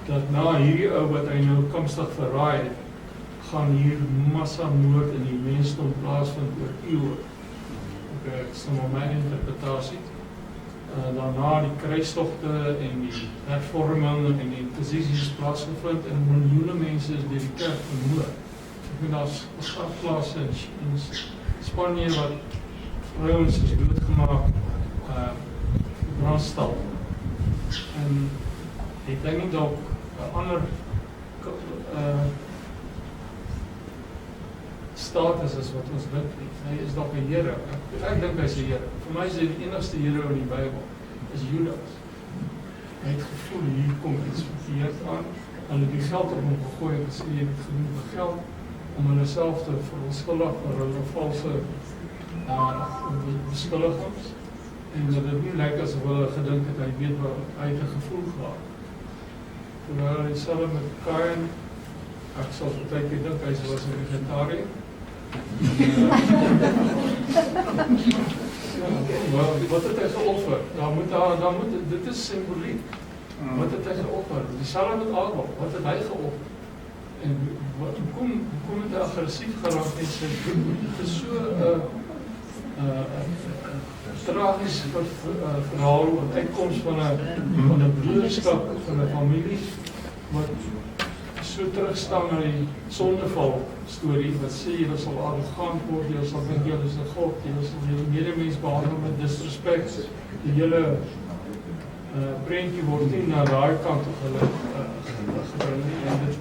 dat na hierdie ou wat hy nou komstig verraai het, gaan hier massamoord in die mensdom plaasvind oor eeue. Ek sê maar my interpretasie. Daarna die kruistogte en die hervorming en die inquisisies plaasgevind en miljoene mense is deur die kerk vermoor. Ek weet daar's grafplase in Spanje wat vrouens is doodgemaak, brandstal. En ek dink nie dalk 'n ander status is wat ons dink nie. Hy is dalk 'n Here. Ek dink hy's 'n Here. Vir my is hy die enigste Here in die Bybel, is Judas. Hy het gevoel hier kom iets verkeerd aan. Hulle het die geld op hom gegooi en gesê jy het genoeg geld om hulle self te verontskuldig oor hulle valse beskuldigings. En dat dit nie lyk asof hulle gedink het hy weet wat hy het 'n gevoel gehad. Terwyl hy self met Kain, ek sal partykeer dink hy was 'n vegetariër. Wat het hy geoffer? Dit is symboliek. Wat het hy geoffer? Dieselfde met Abel. Wat het hy geoffer? En hoekom het hy aggressief geraak en sê, dit is so tragies verhaal, wat uitkoms van 'n broederskap, van 'n familie, wat so terugstaan na die sondeval storie, wat sê jy sal arrogant word, jy sal dink jy is 'n god, jy sal jou medemens behandel met disrespect, die hele prentjie word nie na daai kant op hulle gebring nie, en dit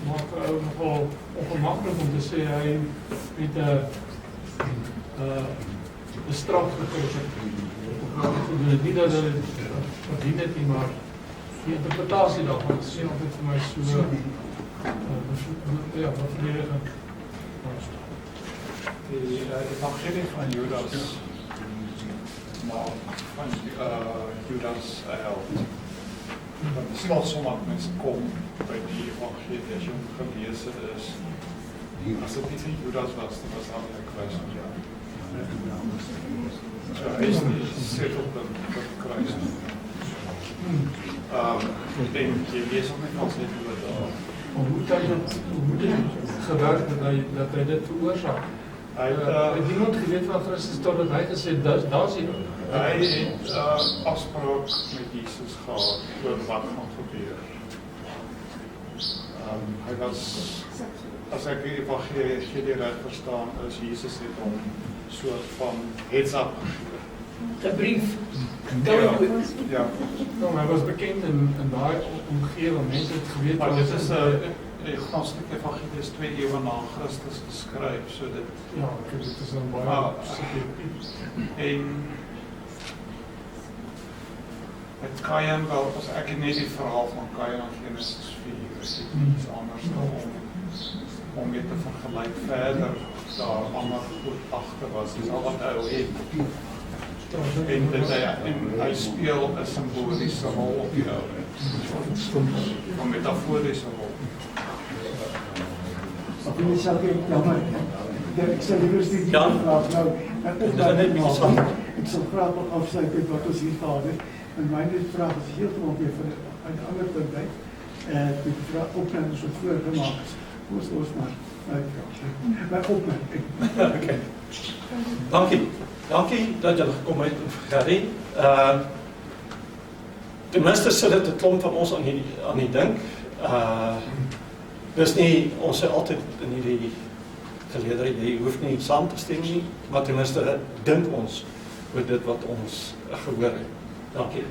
maak ou nogal ongemaklik om te sê hy het 'n bestraf gekry het. Nie dat hulle verdien het nie, maar die interpretasie daarvan sien altyd vir my so bevredigend. Die evangelie van Judas maak van Judas held. Want die slotsom mense kom by die evangelie as jy gelees is. As dit nie vir Judas was, dan was daar nie kruis van jou. So hy is die setelpunt van die kruis. En jy lees ook nie van sy dood daar. Hoe het dit gewerk dat hy dit veroorsaak? Hy het niemand geweet van Christus totdat hy gesê daar's hy. Hy het afspraak met Jesus gehad oor wat gaan gebeur. Hy was, as ek die evangelie reg verstaan, is Jesus het hom soort van heads up gegee. 'n brief. Ja. Hy was bekend in daai omgewing, mense het geweet. Maar dit is die Gnostic evangelie is 2 eeue na Christus geskryf, so dit ja, dit is dan baie subjektief. En met Kain wel, as ek net die verhaal van Kain in Genesis 4, is dit iets anders om mee te vergelyk verder, daar ander goed agter was, dis al wat hy het. En hy speel 'n simboliese rol op die ou, 'n metaforiese rol. Ek wil self jammer. Ek sal liewer die vraag nou. Ek sal graag afsluit met wat ons hier gehad het. En my vraag is heeltemal weer van 'n ander punt uit. Die vraag opmerking wat voorgemaak is. Ons maar uitvra. My opmerking. Okay. Dankie dat julle gekom het en vergader. Ten minste sit dit 'n klomp van ons aan die dink. Dis nie, ons sê altyd in hierdie geleedere, jy hoef nie saam te stem nie, maar ten minste dink ons oor dit wat ons gehoor het. Dankie.